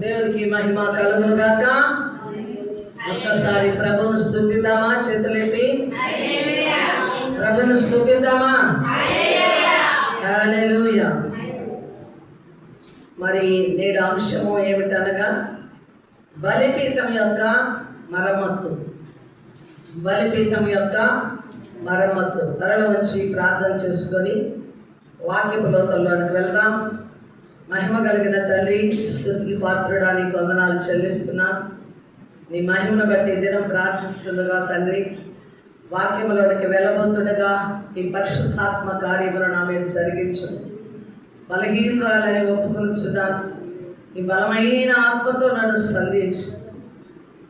దేవునికి మహిమ కలుగును గాక. ఒక్కసారి ప్రభువును స్తుతిద్దామా? చేతులెత్తి ప్రభువును స్తుతిద్దామా? హల్లెలూయా. మరి నేడు అంశము ఏమిటనగా బలిపీఠం యొక్క మరమ్మత్తు. బలిపీఠం యొక్క మరమ్మత్తు. తరలి వచ్చి ప్రార్థన చేసుకొని వాక్యపు లోతుల్లోనికి వెళ్దాం. మహిమ కలిగిన తండ్రి, స్తుతికి పాత్రుడానికి వందనాలు చెల్లిస్తున్నా. నీ మహిమను బట్టి దినం ప్రార్థిస్తుండగా తండ్రి, వాక్యములోనికి వెళ్ళబోతుండగా ఈ పరిశుద్ధాత్మ కార్యములను నా మీద జరిగించు. బలహీనురాలని ఒప్పుకొనుచున్నాను. ఈ బలమైన ఆత్మతో నన్ను స్పందించు.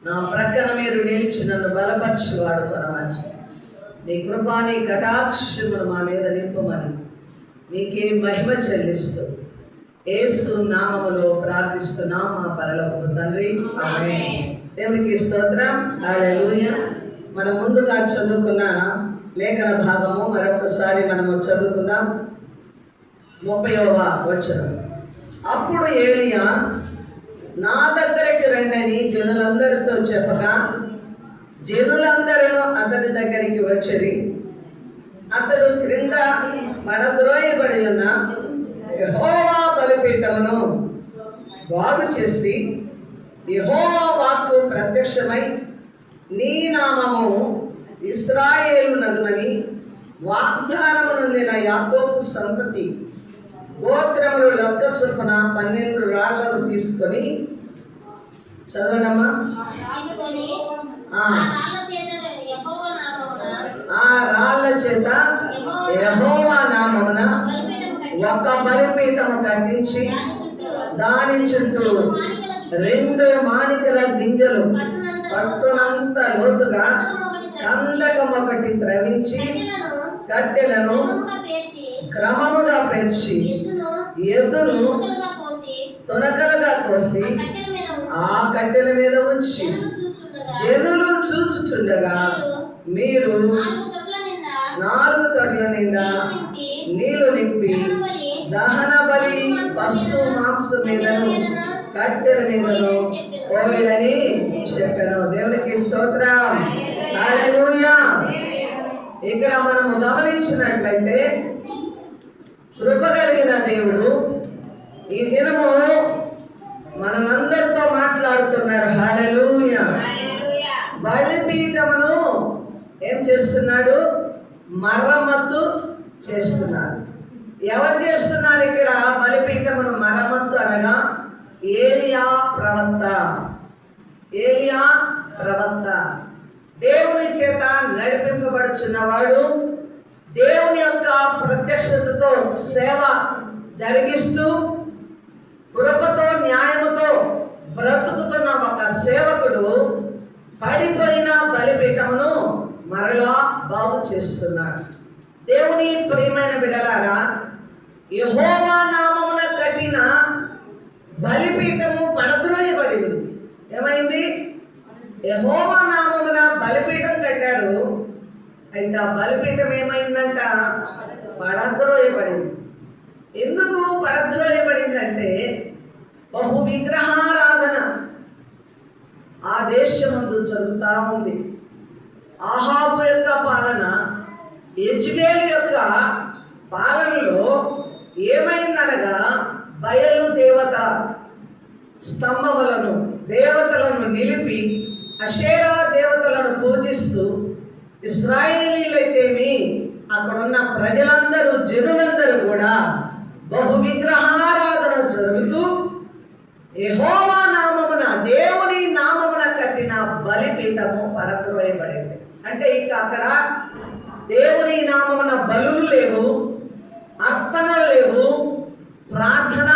నా ప్రక్కన మీరు నిలిచి నన్ను బలపరిచి వాడుకొనమని, నీ కృపా నీ కటాక్షమును మా మీద నింపమని నీకే మహిమ చెల్లిస్తూ యేసు నామములో ప్రార్థిస్తున్నాం మా పరలోకపు తండ్రి, ఆమేన్. దేవునికి స్తోత్రం. హల్లెలూయా. మనం ముందుగా చదువుకున్న లేఖన భాగము మరొకసారి మనము చదువుకుందాం. 30వ వచనం. అప్పుడు ఏలియా, నా దగ్గరికి రండని జనులందరితో చెప్పగా జనులందరూ అతని దగ్గరికి వచ్చి అతడు క్రింద పడద్రోయబడి ఉన్న యెహోవా బలిపీఠమును బాగు చేసి, యెహోవా వాక్కు ప్రత్యక్షమై నీ నామము ఇశ్రాయేలు నగునని వాగ్దానము నొందిన యాకోబు సంతతి గోత్రములు లెక్క చొప్పున 12 రాళ్లను తీసుకొని చదవడమ్మా. ఆ రాళ్ల చేత యెహోవా నామమున ఒక బలిపీఠము కట్టించి దాని చుట్టూ 2 మాణికల గింజలు పట్టునంత లోతుగా కందకం ఒకటి త్రవించి కట్టెలను క్రమముగా పేర్చి ఎద్దును తునకలుగా కోసి ఆ కట్టెల మీద ఉంచి జనులు చూచుచుండగా మీరు 4 తొట్ల నిండా నీళ్లు నింపి దహన బలి పశు మాంసం మీదను కట్టెల మీదను పోయినని చెప్పాను. దేవునికి స్తోత్రం. హల్లెలూయా. ఇక్కడ మనము గమనించినట్లయితే కృప కలిగిన దేవుడు ఈ దినము మనందరితో మాట్లాడుతున్నారు. హల్లెలూయా. బలిపీఠమును ఏం చేస్తున్నాడు? మరమ్మత్తు చేస్తున్నాడు. ఎవరు చేస్తున్నారు ఇక్కడ బలిపీఠమును మరమ్మత్తు అనగా? ఏలియా ప్రవక్త. ఏలియా ప్రవక్త దేవుని చేత నడిపింపబడుచున్నవాడు. దేవుని యొక్క ప్రత్యక్షతతో సేవ జరిగిస్తూ కృపతో న్యాయముతో బ్రతుకుతున్న ఒక సేవకుడు పడిపోయిన బలిపీఠమును మరలా బాగు చేస్తున్నాడు. దేవుని ప్రియమైన బిడ్డలారా, యెహోవా నామమున కట్టిన బలిపీఠము పడద్రోయబడింది. ఏమైంది? యెహోవా నామమున బలిపీఠం కట్టారు. అయితే ఆ బలిపీఠం ఏమైందంట? పడద్రోయబడింది. ఎందుకు పడద్రోయబడిందంటే బహు విగ్రహారాధన ఆ దేశమందు జరుగుతూ ఉంది. ఆహాబు యొక్క పాలన, యెజ్బేలు యొక్క పాలనలో ఏమైందనగా బయలు దేవత స్తంభములను దేవతలను నిలిపి అషేరా దేవతలను పూజిస్తూ ఇశ్రాయేలీలైతేమి అక్కడున్న ప్రజలందరూ జనులందరూ కూడా బహు విగ్రహారాధన జరుగుతూ యెహోవా నామమున దేవుని నామమున కట్టిన బలిపీఠము పడద్రోయబడింది. అంటే ఇక అక్కడ దేవుని నామమున బలులు లేవు, అర్పణలు లేవు, ప్రార్థన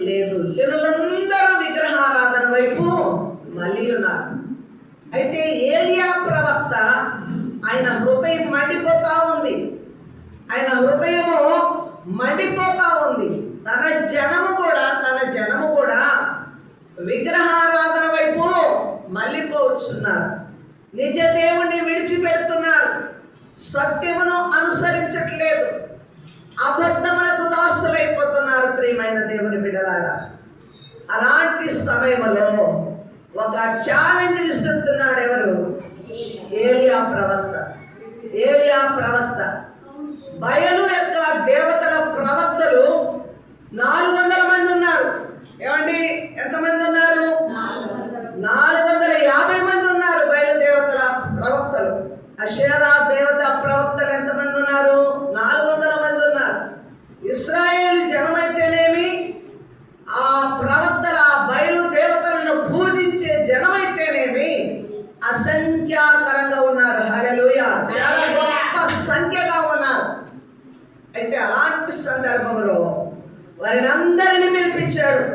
లేదు. జనులందరూ విగ్రహారాధన వైపు మళ్ళీ ఉన్నారు. అయితే ఏలియా ప్రవక్త ఆయన హృదయం మండిపోతా ఉంది. ఆయన హృదయము మండిపోతా ఉంది. తన జనము కూడా విగ్రహారాధన వైపు మళ్ళీపోతున్నారు. నిజ దేవుణ్ణి విడిచిపెడుతున్నారు. సత్యమును అనుసరించట్లేదు. అబద్ధములకు దాసులైపోతున్నారు. ప్రియమైన దేవుని బిడ్డలారా, అలాంటి అలాంటి సమయంలో ఒక ఛాలెంజ్ విసురుతున్నాడు. ఎవరు? ఏలియా ప్రవక్త. ఏలియా ప్రవక్త. బయలు యొక్క దేవతల ప్రవక్తలు 400 మంది ఉన్నారు. ఏమండి, ఎంతమంది ఉన్నారు? 450 మంది ఉన్నారు బయలు దేవతల ప్రవక్తలు. అషేరా దేవత ప్రవక్తలు ఎంతమంది ఉన్నారు? 400 మంది ఉన్నారు. ఇశ్రాయేలు జనమైతేనేమి, ఆ ప్రవక్తల బయలు దేవతలను పూజించే జనమైతేనేమి అసంఖ్యాకరంగా ఉన్నారు. హల్లెలూయా, చాలా గొప్ప సంఖ్యగా ఉన్నారు. అయితే అలాంటి సందర్భంలో వారిని అందరినీ పిలిపించాడు.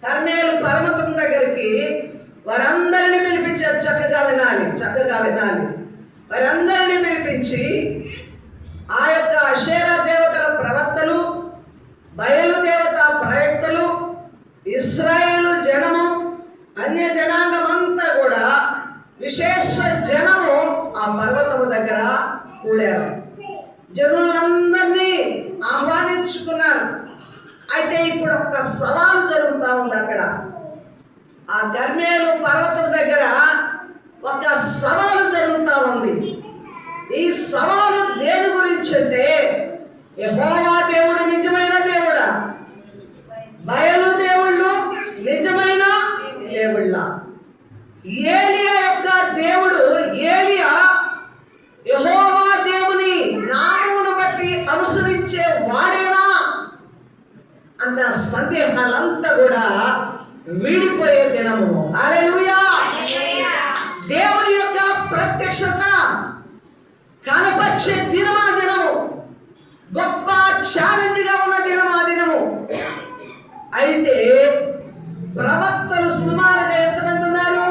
కర్నేలు పర్వతం దగ్గరికి వారందరినీ పిలిపించాడు. చక్కగా వినాలి, చక్కగా వినాలి. వారందరినీ పిలిపించి ఆ యొక్క అషేరా దేవతల ప్రవక్తలు, బయలు దేవత ప్రవక్తలు, ఇశ్రాయేలు జనము, అన్య జనాంగం అంతా కూడా విశేష జనము ఆ పర్వతము దగ్గర కూడారు. జనులందరినీ ఆహ్వానించుకున్నారు. అయితే ఇప్పుడు ఒక సవాలు జరుగుతూ ఉంది అక్కడ. ఆ కర్మేలు పర్వతం దగ్గర ఒక సవాలు జరుగుతూ ఉంది. ఈ సవాలు దేని గురించి అంటే, యెహోవా దేవుడు నిజమైన దేవుడా, బయలు దేవుళ్ళు నిజమైన దేవుళ్ళ. ఏలియా యొక్క దేవుడు ఏలియా యెహోవా దేవుని నామమును బట్టి అనుసరించే వాడేనా అన్న సందేహాలంతా కూడా వీడిపోయే దినము. హల్లెలూయా. దేవుని యొక్క ప్రత్యక్షత కనపరిచే దినమా దినము. గొప్ప ఛాలెంజ్గా ఉన్న దినమా దినము. అయితే ప్రవక్తలు సుమారుగా ఎంతమంది ఉన్నారు?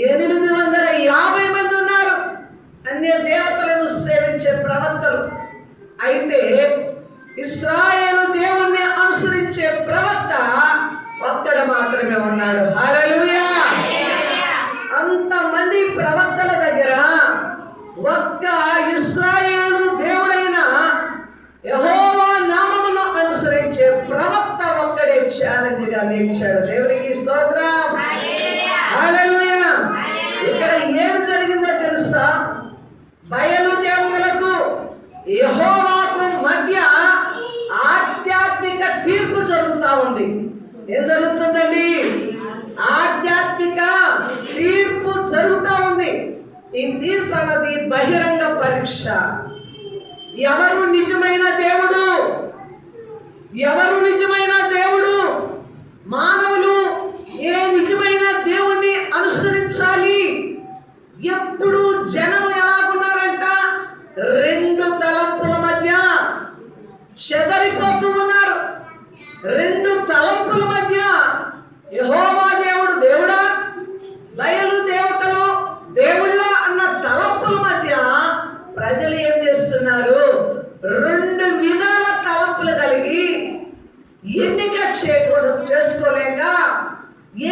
850 మంది ఉన్నారు, అన్య దేవతలను సేవించే ప్రవక్తలు. అయితే ఇశ్రాయేలు దేవుణ్ణి అనుసరించే ప్రవక్త ఒక్కడు మాత్రమే ఉన్నాడు. హల్లెలూయా. అంతమంది ప్రవక్తల దగ్గర ఒక్క ఇశ్రాయేలు దేవుడైన యెహోవా నామమును అనుసరించే ప్రవక్త ఒక్కడే ఛాలెంజ్ గా నిలిచాడు. దేవునికి స్తోత్రం. హల్లెలూయా. ఇక్కడ ఏం జరిగిందో తెలుసా? బయలు దేవతలకు యెహోవాకు మధ్య ఆధ్యాత్మిక తీర్పు జరుగుతూ ఉంది. ఏం జరుగుతుందండి? ఆధ్యాత్మిక తీర్పు జరుగుతూ ఉంది. ఈ తీర్పు అన్నది బహిరంగ పరీక్ష. ఎవరు నిజమైన దేవుడు? ఎవరు నిజమైన దేవుడు? మానవులు ఏ నిజమైన దేవుణ్ణి అనుసరించాలి? ఎప్పుడు జనం ఎలాగున్నారంట? 2 తలంపుల మధ్య చెదరిపోతూ ఉన్నారు. 2 తలంపుల మధ్య యెహోవా దేవుడు దేవుడా, బయలు దేవతలు దేవుళ్ళ అన్న తలంపుల మధ్య ప్రజలు ఏం చేస్తున్నారు? 2 విధాల తలంపులు కలిగి ఎన్నిక చేసుకోలేక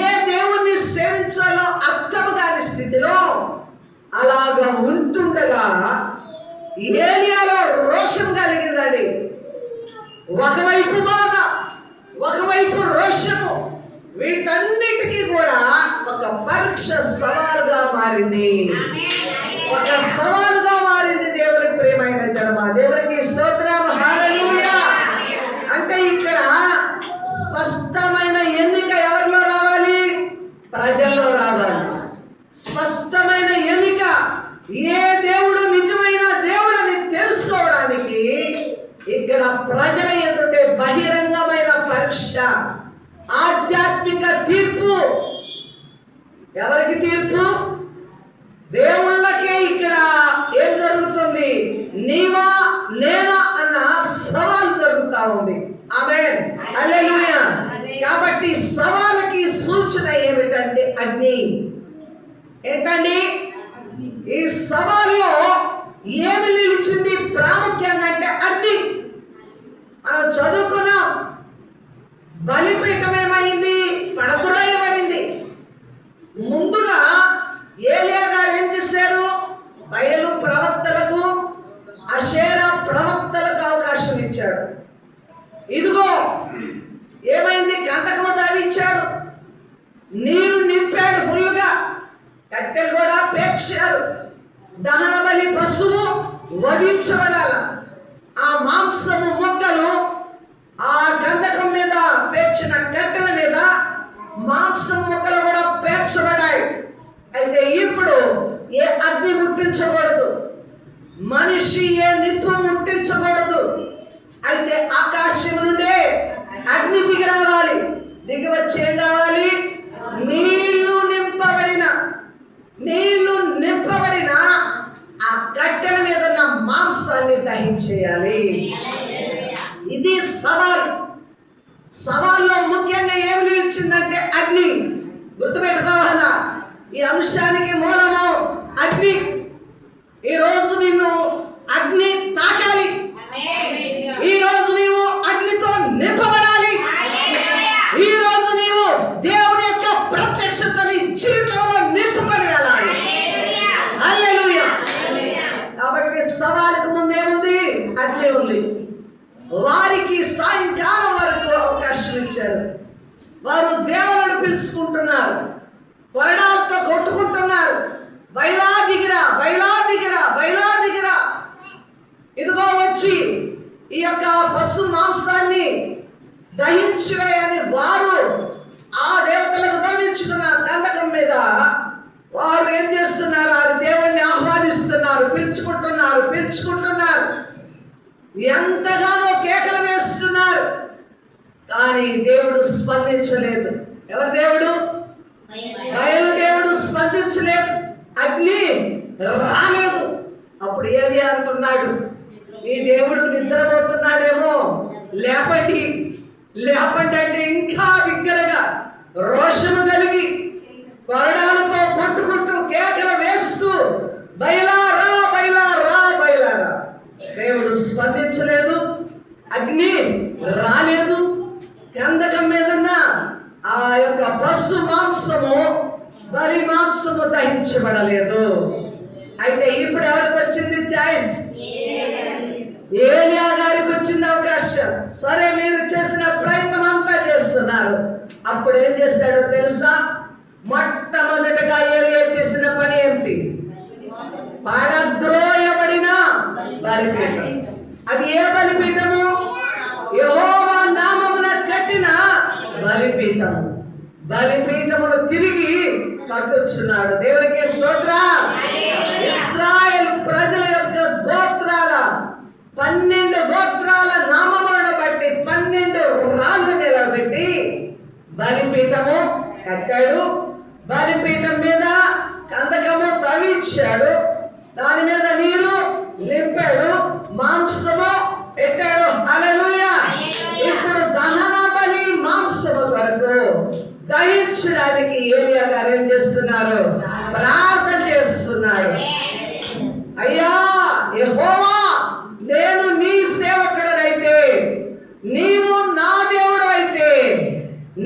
ఏ దేవుణ్ణి సేవించాలో అర్థం కాని స్థితిలో అలాగా ఉంటుండగా ఏలియాలో రోషం కలిగిందండి. ఒకవైపు బాధ, ఒకవైపు రోషము. వీటన్నిటికీ కూడా ఒక పరీక్ష సవాలుగా మారింది. ఒక సవాలుగా మారింది. దేవుని ప్రియమైన జనమా, దేవునికి స్తోత్రం. హల్లెలూయా. అంటే ఇక్కడ స్పష్టమైన ఎన్నిక ఎవరిలో రావాలి? ప్రజల్లో రావాలి. స్పష్టమైన ఎన్నిక. ఏ దేవుడు నిజమైన దేవుడని తెలుసుకోవడానికి ఇక్కడ ప్రజల ఎదుటే బహిరంగమైన పరీక్ష, ఆధ్యాత్మిక తీర్పు. ఎవరికి తీర్పు? దేవుళ్ళకే. ఇక్కడ ఏం జరుగుతుంది? నీవా నేనా అన్న సవాల్ జరుగుతా ఉంది. ఆమేన్, హల్లెలూయా. కాబట్టి సవాలుకి సూచన ఏమిటంటే అగ్ని. ఏంటండి? ఈ సవాల్లో ఏమి నిలిచింది ప్రాముఖ్యంగా అంటే అగ్ని. మనం చదువుకున్నాం. బలిపీఠం ఏమైంది? పడద్రోయబడింది. ముందుగా ఏలియా గారు ఏం చేశారు? బయలు ప్రవక్తలకు, అషేరా ప్రవక్తలకు అవకాశం ఇచ్చాడు. ఇదిగో ఏమైంది? గంధకము తవ్వించాడు, నీరు నింపాడు ఫుల్లుగా, కట్టెలు కూడా పేర్చారు. దహన బలి పశువు వధించబడాల. ఆ మాంసము మొక్కలు ఆ గంధకం మీద పేర్చిన కట్టెల మీద మాంసం మొక్కలు కూడా పేర్చబడాయి. అయితే ఇప్పుడు ఏ అగ్ని ముట్టించకూడదు, మనిషి ఏ నిప్పు ముట్టించకూడదు. అయితే ఆకాశం నుండే అగ్ని దిగి రావాలి. దిగి వచ్చి ఏం కావాలి? నీళ్లు నింపబడిన ఆ కట్టెల మీద ఉన్న మాంసాన్ని దహించేయాలి. ఇది సవాల్లో ముఖ్యంగా ఏమి నిలిచిందంటే అగ్ని. గుర్తుపెట్టుకోవాలా, ఈ అంశానికి మూలము అగ్ని. ఈరోజు నిన్ను అగ్ని తాకాలి. ఈరోజు నీవు అగ్నితో నింపబడాలి. ఈరోజు నీవు దేవుని యొక్క ప్రత్యక్షతని జీవితంలో నింపుకొని వెళ్ళాలి. హల్లెలూయా. కాబట్టి సవాలుకు ముందేముంది? అగ్ని ఉంది. వారికి సాయంకాలం వరకు అవకాశం ఇచ్చారు. వారు దేవుని పిలుచుకుంటున్నారు, కొరడాలతో కొట్టుకుంటున్నారు. బయలా దిగిరా, బయలా దిగిరా, బయలా దిగిరా, ఇదిగో వచ్చి ఈ యొక్క పశు మాంసాన్ని దహించివేయని వారు ఆ దేవతలకు దహించుకున్నారు. గంధకం మీద వారు ఏం చేస్తున్నారు? ఆ దేవుణ్ణి ఆహ్వానిస్తున్నారు, పిలుచుకుంటున్నారు, ఎంతగానో కేకలు వేస్తున్నారు. కానీ దేవుడు స్పందించలేదు. ఎవరు దేవుడు? బయలు దేవుడు స్పందించలేదు. అగ్ని రాలేదు. అప్పుడు ఏది అంటున్నాడు? ఈ దేవుడు నిద్రపోతున్నాడేమో, లేపండి అంటే ఇంకా బిగ్గరగా రోషము కలిగి కొరడాలతో కొట్టుకుంటూ కేకలు వేస్తూ బయలారా. దేవుడు స్పందించలేదు, అగ్ని రాలేదు. గంధకం మీద ఉన్న ఆ యొక్క పశు మాంసము, బలి మాంసము దహించబడలేదు. అయితే ఇప్పుడు ఎవరికి వచ్చింది చాయిస్? ఏలియా గారికి వచ్చింది అవకాశం. సరే, మీరు చేసిన ప్రయత్నం అంతా చేస్తున్నారు. అప్పుడు ఏం చేశాడో తెలుసా? మొట్టమొదటిగా ఏలియా చేసిన పని ఏంటి? పడద్రోయబడిన బలిపీఠం. అది ఏ బలిపీఠము? యెహోవా నామమున కట్టిన బలిపీఠము. బలిపీఠమును తిరిగి కట్టుచున్నాడు. దేవునికి స్తోత్రం. ఇశ్రాయేల్ ప్రజల యొక్క గోత్రాల 12 గోత్రాల నామములను బట్టి 12 రాళ్ళు నిలబెట్టి బలిపీఠము కట్టాడు. బలిపీఠం మీద కందకము తవ్వించాడు, దాని మీద నీరు నింపాడు, మాంసము పెట్టాడు. హల్లెలూయా. ఇప్పుడు దహన బలి మాంసము కొరకు దహించడానికి ఏలియా గారు ఏం చేస్తున్నారు? ప్రార్థన చేస్తున్నాడు. అయ్యా యెహోవా, నేను నీ సేవకుడనైతే, నీవు నా దేవుడు అయితే,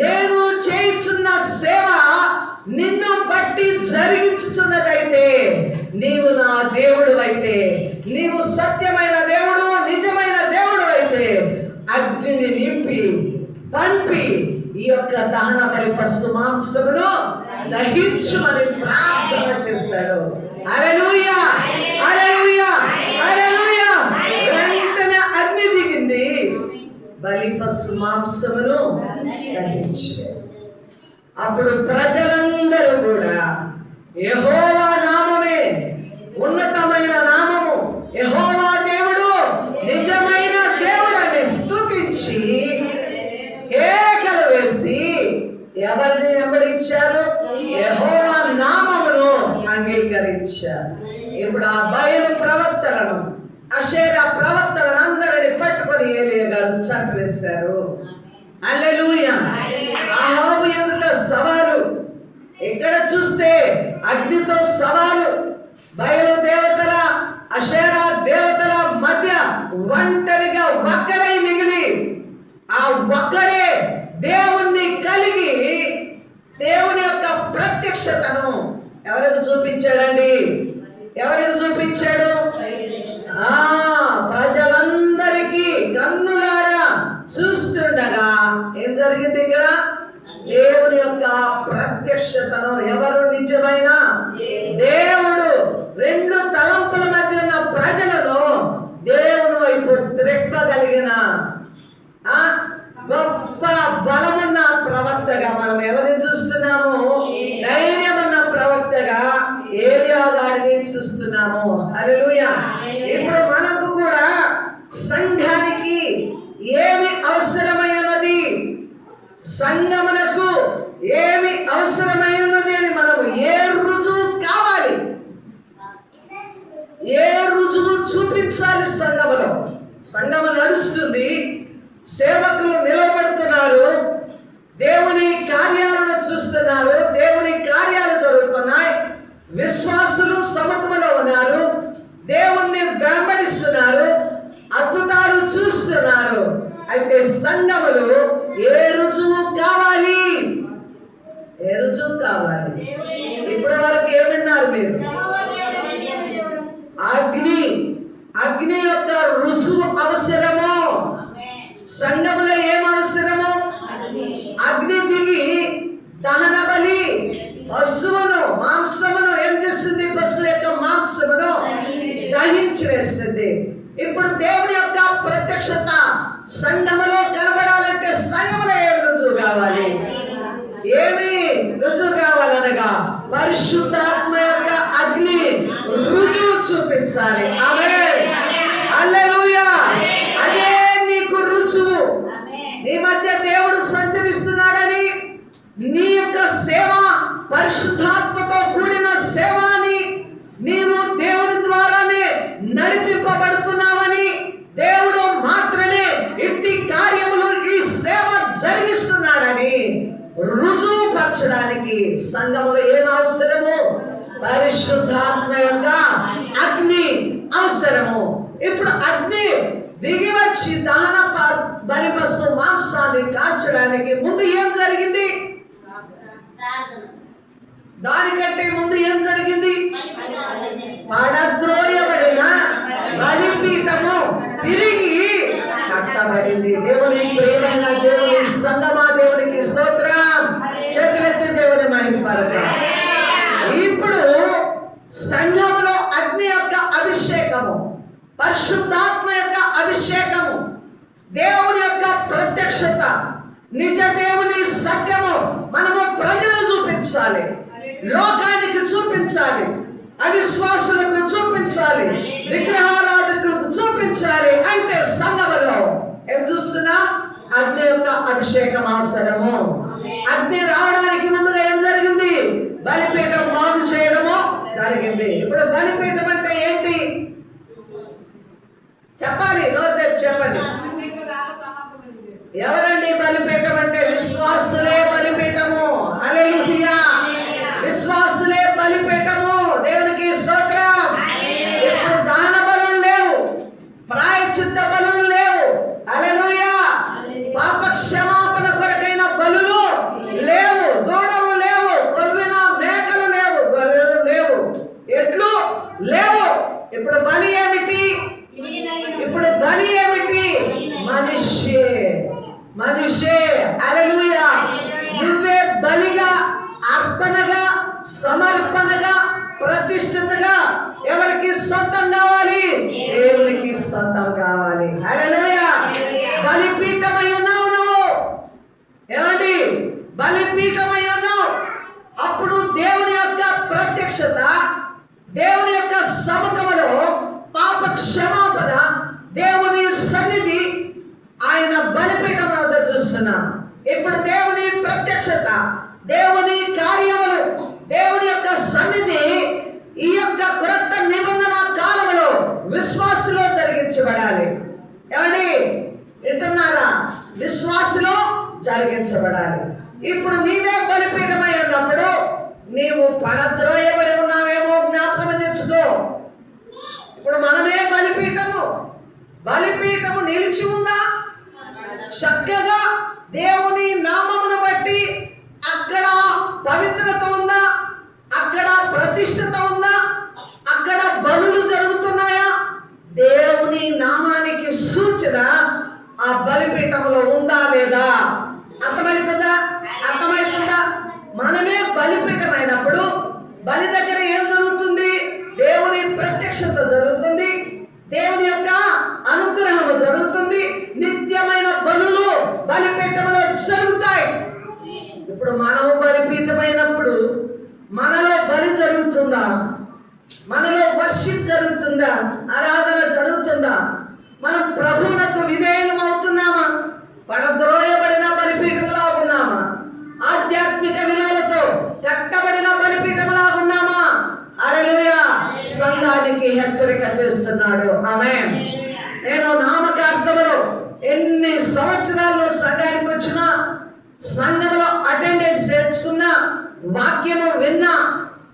నేను చేయుచున్న సేవ నిన్ను బట్టి జరిగించుచున్నదైతే, నీవు నా దేవుడు అయితే, నీవు సత్యమైన దేవుడు, నిజమైన దేవుడు అయితే, అగ్నిని నింపి పంపి ఈ యొక్క దహన బలి పశు మాంసమును దహించుమని ప్రార్థన చేస్తాడు. హల్లెలూయా, హల్లెలూయా, హల్లెలూయా. వెంటనే అగ్ని దిగింది, బలి పశు మాంసమును దహించేస్తారు. అప్పుడు ప్రజలందరూ కూడా యెహోవా నామమే ఉన్నతమైన నామము, యెహోవా దేవుడు నిజమైన దేవుడని స్తుతించి కేకలు వేసి ఎవరిని వెంబడించారు? యెహోవా నామమును అంగీకరించారు. ఇప్పుడు ఆ బయలు ప్రవక్తలను, అషేరా ప్రవక్తలను అందరిని పట్టుకొని ఏలియా గారు చంపివేశారు. హల్లెలూయా. అహాబు ఎదుట సవాలు. ఇక్కడ చూస్తే అగ్నితో సవాలు. బయలు దేవతల, అషేరా దేవతల మధ్య ఒంటరిగా ఒక్కడై మిగిలి, ఆ ఒక్కడే దేవుణ్ణి కలిగి దేవుని యొక్క ప్రత్యక్షతను ఎవరికి చూపించాడండి? ఎవరికి చూపించాడు? ప్రజలందరికీ కన్నులారా చూస్తుండగా ఏం జరిగింది ఇక్కడ? దేవుని యొక్క ప్రత్యక్షతను. ఎవరు నిజమైన దేవుడు? రెండు తలంపుల మధ్య ఉన్న ప్రజలను దేవుని వైపు త్రిప్పగలిగిన గొప్ప బలమున్న ప్రవక్తగా మనం ఎవరిని చూస్తున్నాము? ధైర్యమున్న ప్రవక్తగా ఏలియా గారిని చూస్తున్నాము. హల్లెలూయా. ఇప్పుడు మనకు కూడా సంఘానికి ఏమి అవసరమైనది, సంఘమునకు ఏమి అవసరమైనది అని మనము ఏ రుజువు కావాలి, ఏ రుజువు చూపించాలి? సంఘము నడుస్తుంది, సేవకులు నిలబడుతున్నారు, దేవుని కార్యాలను చూస్తున్నారు, దేవుని కార్యాలు జరుగుతున్నాయి, విశ్వాసులు సముఖంలో ఉన్నారు, దేవుణ్ణి వెంబడిస్తున్నారు, అద్భుతాలు చూస్తున్నారు. అయితే సంఘములు ఏ రుజువు కావాలి? ఏ రుజువు కావాలి? ఇప్పటి వరకు ఏమన్నారు మీరు? అగ్ని యొక్క రుజువు అవసరము. సంఘములో ఏం అవసరము? అగ్ని దిగి దహన బలి, పశువును మాంసమును ఏం చేస్తుంది? పశువు యొక్క మాంసమును దహించి వేస్తుంది. ఇప్పుడు దేవుని యొక్క ప్రత్యక్షత సంఘములో కనబడాలంటే సంఘములో ఏమి రుజువు కావాలి? ఏమి రుజువు కావాలనగా పరిశుద్ధాత్మ యొక్క అగ్ని రుజువు చూపించాలి. ఆమేన్, హల్లెలూయా. అదే నీకు రుజువు. నీ మధ్య దేవుడు సంచరిస్తున్నాడని, నీ యొక్క సేవ పరిశుద్ధాత్మతో కూడిన సేవ అని, నీవు దేవుని ద్వారానే నడిపింపబడుతున్నావని, దేవుడు మాత్రమే ఇట్టి కార్యములు ఈ సేవ జరిగిస్తున్నాడని రుజువు పరచడానికి సంఘములో ఏం అవసరము? పరిశుద్ధాత్మ యొక్క అగ్ని అవసరము. ఇప్పుడు అగ్ని దిగి వచ్చి దహన బలి పశు మాంసాన్ని కాల్చడానికి ముందు ఏం జరిగింది? దానికంటే ముందు ఏం జరిగింది? పడద్రోయబడిన బలిపీఠము తిరిగి కట్టబడింది. దేవుని ప్రేమైన దేవుని సంగమా, దేవునికి స్తోత్రం. చేతులెత్తి దేవుని మహిమపరచండి. ఇప్పుడు సంఘములో అగ్ని యొక్క అభిషేకము, పరిశుద్ధాత్మ యొక్క అభిషేకము, దేవుని యొక్క ప్రత్యక్షత, నిజ దేవుని సత్యము మనము ప్రజలకు చూపించాలి, లోకానికి చూపించాలి, అవిశ్వాసులకు చూపించాలి, విగ్రహారాధకులకు చూపించాలి. అంటే సంఘములో ఏం చూస్తున్నా? అగ్ని యొక్క అభిషేకం అవసరము. అగ్ని రావడానికి ముందుగా ఏం జరిగింది? బలిపీఠం బాగు చేయడము జరిగింది. ఇప్పుడు బలిపీఠం అంటే ఏంటి చెప్పాలి, నోరు చెప్పండి. ఎవరండి బలిపీఠం అంటే? విశ్వాసులే బలిపీఠము. హల్లెలూయా. విశ్వాసులే బలిపీఠము. దేవునికి స్తోత్రం. ఇప్పుడు దాన బలులు లేవు, ప్రాయశ్చిత్త బలులు లేవు. హల్లెలూయా. పాప క్షమాపణ కొరకైన బలులు లేవు, దూడలు లేవు, కొవ్విన మేకలు లేవు, గొర్రెలు లేవు, ఎట్లు లేవు. ఇప్పుడు బలి ఏమిటి? ఇప్పుడు బలి ఏమిటి? మనిషే. హల్లెలూయా. నువ్వే బలిగా, అర్పణగా, సమర్పణగా, ప్రతిష్ఠితగా ఎవరికి సొంతం కావాలి? దేవునికి సొంతం కావాలి. హల్లెలూయా. బలిపీఠమై ఉన్నావు నువ్వు. ఏమండి? బలిపీఠమై ఉన్నావు. అప్పుడు దేవుని యొక్క ప్రత్యక్షత, దేవుని యొక్క సముఖములో పాప క్షమాపణ, దేవుని సన్నిధి ఆయన బలిపీఠం వద్ద చూస్తున్నాం. ఇప్పుడు దేవుని ప్రత్యక్షత, దేవుని కార్యములు, దేవుని యొక్క సన్నిధి ఈ యొక్క క్రొత్త నిబంధన కాలంలో విశ్వాసులో జరిగించబడాలి. ఏమండి వింటున్నారా? విశ్వాసులో జరిగించబడాలి. ఇప్పుడు నీవే బలిపీఠమై ఉన్నప్పుడు నీవు పడద్రోయబడి ఉన్నావేమో జ్ఞాపకం తెచ్చుకో. ఇప్పుడు మనమే బలిపీఠము నిలిచి ఉందా? చక్కగా దేవుని నామమును బట్టి అక్కడ పవిత్రత ఉందా? అక్కడ ప్రతిష్ఠత ఉందా? అక్కడ బలులు జరుగుతున్నాయా? దేవుని నామానికి సూచన ఆ బలిపీఠంలో ఉందా లేదా? అంత ఇప్పుడు మనం బలిపీఠమైనప్పుడు మనలో బలి జరుగుతుందా? మనలో వర్షిప్ జరుగుతుందా? ఆరాధన జరుగుతుందా? మనం ప్రభువునకు విధేయం అవుతున్నామా? పడద్రోయబడిన బలిపీఠంలా ఉన్నామా? ఆధ్యాత్మిక విలువలతో కట్టబడిన బలిపీఠంలా ఉన్నామా? హల్లెలూయా! సంఘానికి హెచ్చరిక చేస్తున్నాడు. ఆమేన్. నేను నామకార్థంలో ఎన్ని సంవత్సరాల్లో సంఘానికి వచ్చినా, సంఘంలో అటెండెన్స్ తెచ్చుకున్నా, వాక్యము విన్నా,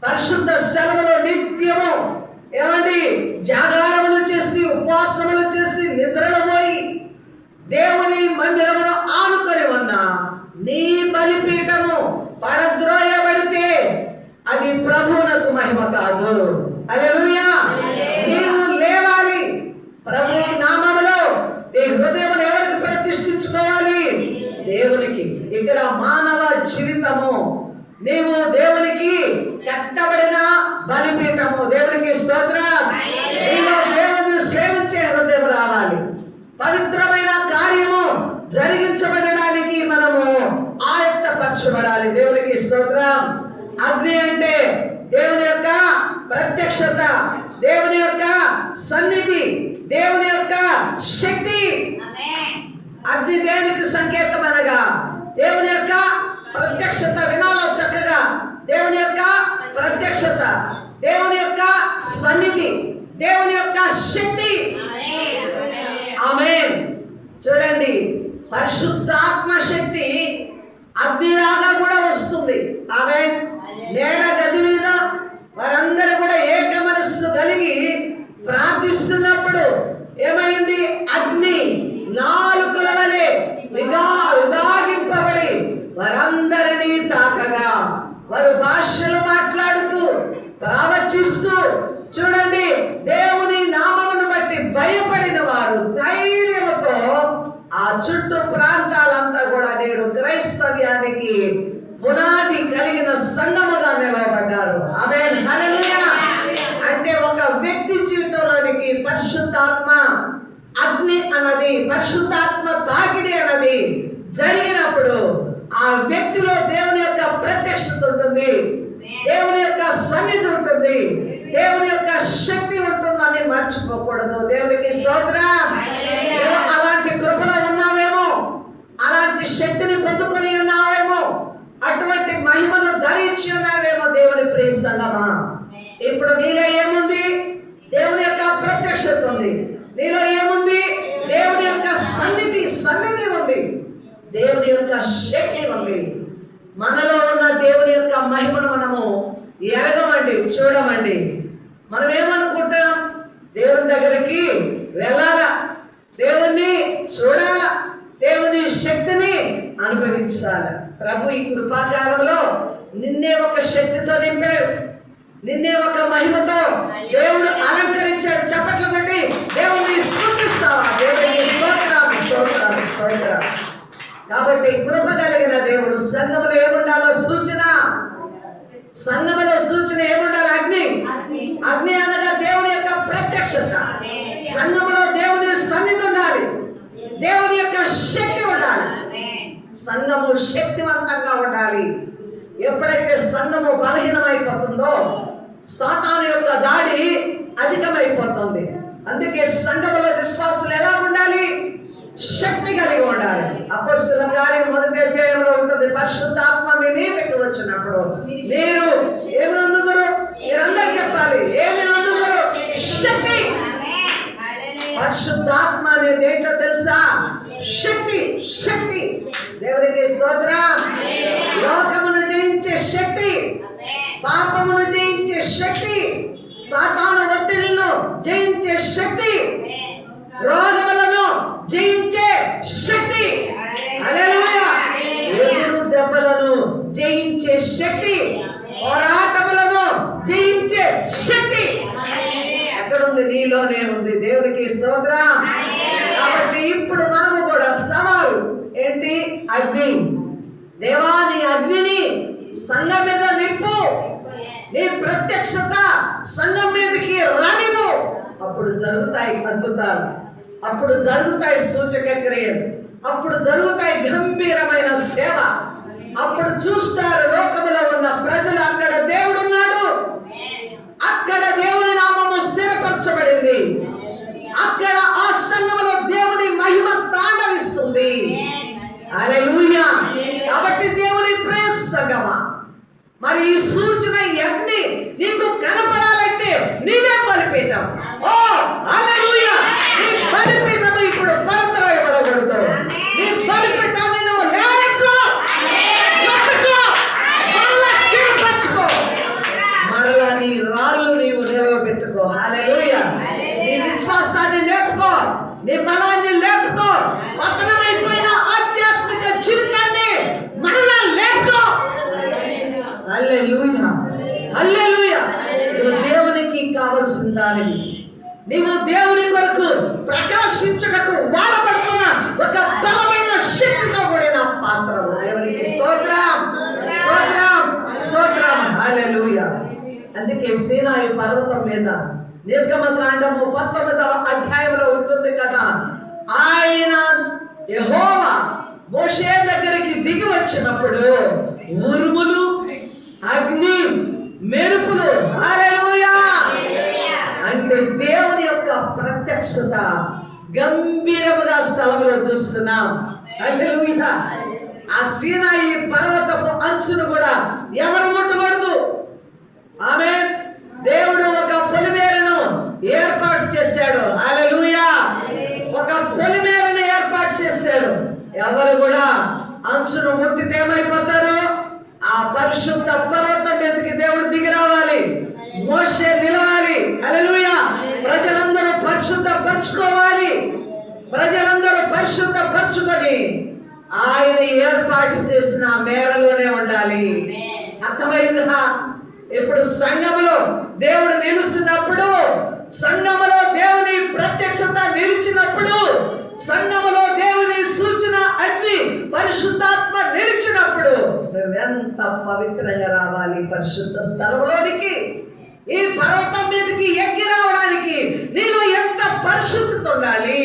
పరిశుద్ధ స్థలములో నిత్యము ఏమండి జాగారములు చేసి, ఉపవాసములు చేసి, నిద్రలు పోయి దేవుని మందిరమును ఆనుకొని ఉన్నా నీ బలిపీఠము పడద్రోయబడితే అది ప్రభువునకు మహిమ కాదు. హల్లెలూయా! నీవు లేవాలి. ప్రభు నామములో నీ హృదయమును ఎవరికి ప్రతిష్ఠించుకోవాలి? దేవునికి. ఇక్కడ మానవ జీవితము నీవు దేవునికి కట్టబడిన బలిపీఠము. దేవునికి స్తోత్రం. నీలో దేవుని సేవించే హృదయం రావాలి. పవిత్రమైన కార్యము జరిగించబడడానికి మనము ఆయత్తపరచబడాలి. దేవునికి స్తోత్రం. అగ్ని అంటే దేవుని యొక్క ప్రత్యక్షత, దేవుని యొక్క సన్నిధి, దేవుని యొక్క శక్తి. అగ్ని దేనికి సంకేతం అనగా దేవుని యొక్క ప్రత్యక్షత. వినాలో చక్కగా, దేవుని యొక్క ప్రత్యక్షత, దేవుని యొక్క సన్నిధి, దేవుని యొక్క శక్తి. ఆమేన్. చూడండి, పరిశుద్ధాత్మ శక్తి అగ్నిలాగా కూడా వస్తుంది. ఆమేన్. నేల గది మీద వారందరూ కూడా ఏక మనస్సు కలిగి ప్రార్థిస్తున్నప్పుడు ఏమైంది? అగ్ని నాలుకల వలె విభాగింపబడి వారందరినీ తాకగా వారు భాషలు మాట్లాడుతూ ప్రవచిస్తూ, చూడండి, దేవుని నామమును బట్టి భయపడిన వారు ధైర్యముతో ఆ చుట్టూ ప్రాంతాలంతా కూడా నేడు క్రైస్తవ్యానికి పునాది కలిగిన సంఘముగా నిలవబడ్డారు. ఆమేన్. హల్లెలూయా! అంటే ఒక వ్యక్తి జీవితంలోనికి పరిశుద్ధాత్మ అగ్ని అన్నది, పరిశుద్ధాత్మ తాకిడి అన్నది జరిగినప్పుడు ఆ వ్యక్తిలో దేవుని యొక్క ప్రత్యక్షత ఉంటుంది, దేవుని యొక్క సన్నిధి ఉంటుంది, దేవుని యొక్క శక్తి ఉంటుందని మర్చిపోకూడదు. దేవునికి స్తోత్రం. అలాంటి కృపలో ఉన్నావేమో, అలాంటి శక్తిని పొందుకొని ఉన్నావేమో, అటువంటి మహిమను ధరించి ఉన్నావేమో దేవుని ప్రియ సంగమా. ఇప్పుడు నీలో ఏముంది? దేవుని యొక్క ప్రత్యక్షత ఉంది. నీలో ఏముంది? దేవుని యొక్క సన్నిధి ఉంది, దేవుని యొక్క శక్తి ఉంది. మనలో ఉన్న దేవుని యొక్క మహిమను మనము ఎరగమండి, చూడమండి. మనం ఏమనుకుంటాం? దేవుని దగ్గరికి వెళ్ళాలా, దేవుణ్ణి చూడాలా, దేవుని శక్తిని అనుభవించాలి. ప్రభు ఈ కృపాకాలంలో నిన్నే ఒక శక్తితో నింపాడు, నిన్నే ఒక మహిమతో దేవుడు అలంకరించాడు. చప్పట్లు కొట్టి దేవుణ్ణి స్తుతిస్తావా? దేవుడికి స్తోత్రాలు, స్తోత్రాలు, స్తోత్రాలు. కాబట్టి కృప కలిగిన దేవుడు సంఘములో ఏముండాలో సూచన, సంఘములో సూచన ఏముండాలి? అగ్ని. అగ్ని అనగా దేవుని యొక్క ప్రత్యక్షత. సంఘములో దేవుని సన్నిధి ఉండాలి, దేవుని యొక్క శక్తి ఉండాలి. సంఘము శక్తివంతంగా ఉండాలి. ఎప్పుడైతే సంఘము బలహీనమైపోతుందో సాతాను యొక్క దాడి అధికమైపోతుంది. అందుకే సంఘములో విశ్వాసులు ఎలా ఉండాలి? శక్తి కలిగి ఉండాలి. అపొస్తలుల కార్యం 1వ అధ్యాయంలో ఉంటుంది. పరిశుద్ధాత్మ మీ మీదకి వచ్చినప్పుడు మీరు ఏమి అందుదురు? మీరందరూ చెప్పాలి, ఏమి అందుదురు? శక్తి. పరిశుద్ధాత్మ అనేది ఏంటో తెలుసా? శక్తి. శక్తి. దేవునికి స్తోత్రం. లోకమును జయించే శక్తి, పాపమును జయించే శక్తి, సాతాను ఒత్తిడిను జయించే శక్తి, రోగములను జయించే శక్తి, హల్లెలూయా, ఎదురు దెబ్బలను జయించే శక్తి, పోరాటములను జయించే శక్తి ఎక్కడుంది? నీలోనే ఉంది. దేవునికి స్తోత్రం. కాబట్టి ఇప్పుడు మనము కూడా సవాలు ఏంటి? అగ్ని. దేవా, నీ అగ్నిని సంఘం మీద నింపు, నీ ప్రత్యక్షత సంఘం మీదకి రానివ్వు. అప్పుడు జరుగుతాయి అద్భుతాలు, అప్పుడు జరుగుతాయి సూచక క్రియలు, అప్పుడు జరుగుతాయి గంభీరమైన సేవ, అప్పుడు చూస్తారు లోకములో ఉన్న ప్రజలు, అక్కడ దేవుడు ఉన్నాడు, అక్కడ దేవుని నామము స్థిరపరచబడింది, అక్కడ ఆ సంఘములో దేవుని మహిమ తాండవిస్తుంది. హల్లెలూయా. కాబట్టి దేవుని ప్రియ సంఘమా, మరి ఈ సూచన అగ్ని నీకు కనపడాలంటే నీవే బలిపీఠం. ఓ హల్లెలూయా. నీ బలిపీఠం ఇప్పుడు పడతాయబడకూడదు. నీ బలిపీఠాన్ని నువ్వు లేవనెత్తుకో, మరలా స్థిరపరచుకో, మరలా నీ రాళ్ళు నీవు నిలవబెట్టుకో. హల్లెలూయా. నీ విశ్వాసాన్ని లేపుకో, నీ బలాన్ని లేపుకో, పతనమైపోయిన ఆధ్యాత్మిక జీవితాన్ని మరలా లేపుకో. హల్లెలూయా, హల్లెలూయా. నువ్వు దేవునికి కావలసిన దానివి, నీవు దేవుని కొరకు ప్రకాశించుటకు వాడబడుతున్న ఒక బలమైన శక్తితో కూడిన పాత్రము. దేవునికి స్తోత్రం, స్తోత్రం, స్తోత్రం. హల్లెలూయా. అందుకే సీనాయి పర్వతం మీద నిర్గమకాండము 19వ అధ్యాయంలో ఉంటుంది కదా, ఆయన యెహోవా మోషే దగ్గరికి దిగి వచ్చినప్పుడు ఉరుములు, అగ్ని, మెరుపులు, హల్లెలూయా, అంటే దేవుని యొక్క ప్రత్యక్షత గంభీరముగా స్థలంలో చూస్తున్నాం. హల్లెలూయా. ఆ సీనాయి పర్వతపు అంచును కూడా ఎవరు ముట్టకూడదు. ఆమేన్. దేవుడు ఒక పొలిమేరను ఏర్పాటు చేశాడు. హల్లెలూయా. ఒక పొలిమేరను ఏర్పాటు చేశాడు. ఎవరు కూడా అంచును ముట్టితే ఏమైపోతారు? ఆ పరిశుద్ధ పర్వతం మీదకి దేవుడు దిగి రావాలి, మోషే నిలవాలి. హల్లెలూయా. ప్రజలందరూ పరిశుద్ధ పంచుకోవాలి, ప్రజలందరూ పరిశుద్ధ పంచుకొని ఆయన ఏర్పాటు చేసిన మేరలోనే ఉండాలి. అర్థమైందా? ఇప్పుడు సంఘములో దేవుడు నిలుస్తున్నప్పుడు, సంఘములో దేవుని ప్రత్యక్షత నిలిచినప్పుడు, సంఘములో దేవుని సూచన అగ్ని పరిశుద్ధాత్మ నిలిచినప్పుడు నువ్వెంత పవిత్రంగా రావాలి పరిశుద్ధ స్థలంలోనికి. ఈ పర్వతం మీదకి ఎక్కి రావడానికి నీవు ఎంత పరిశుద్ధత ఉండాలి,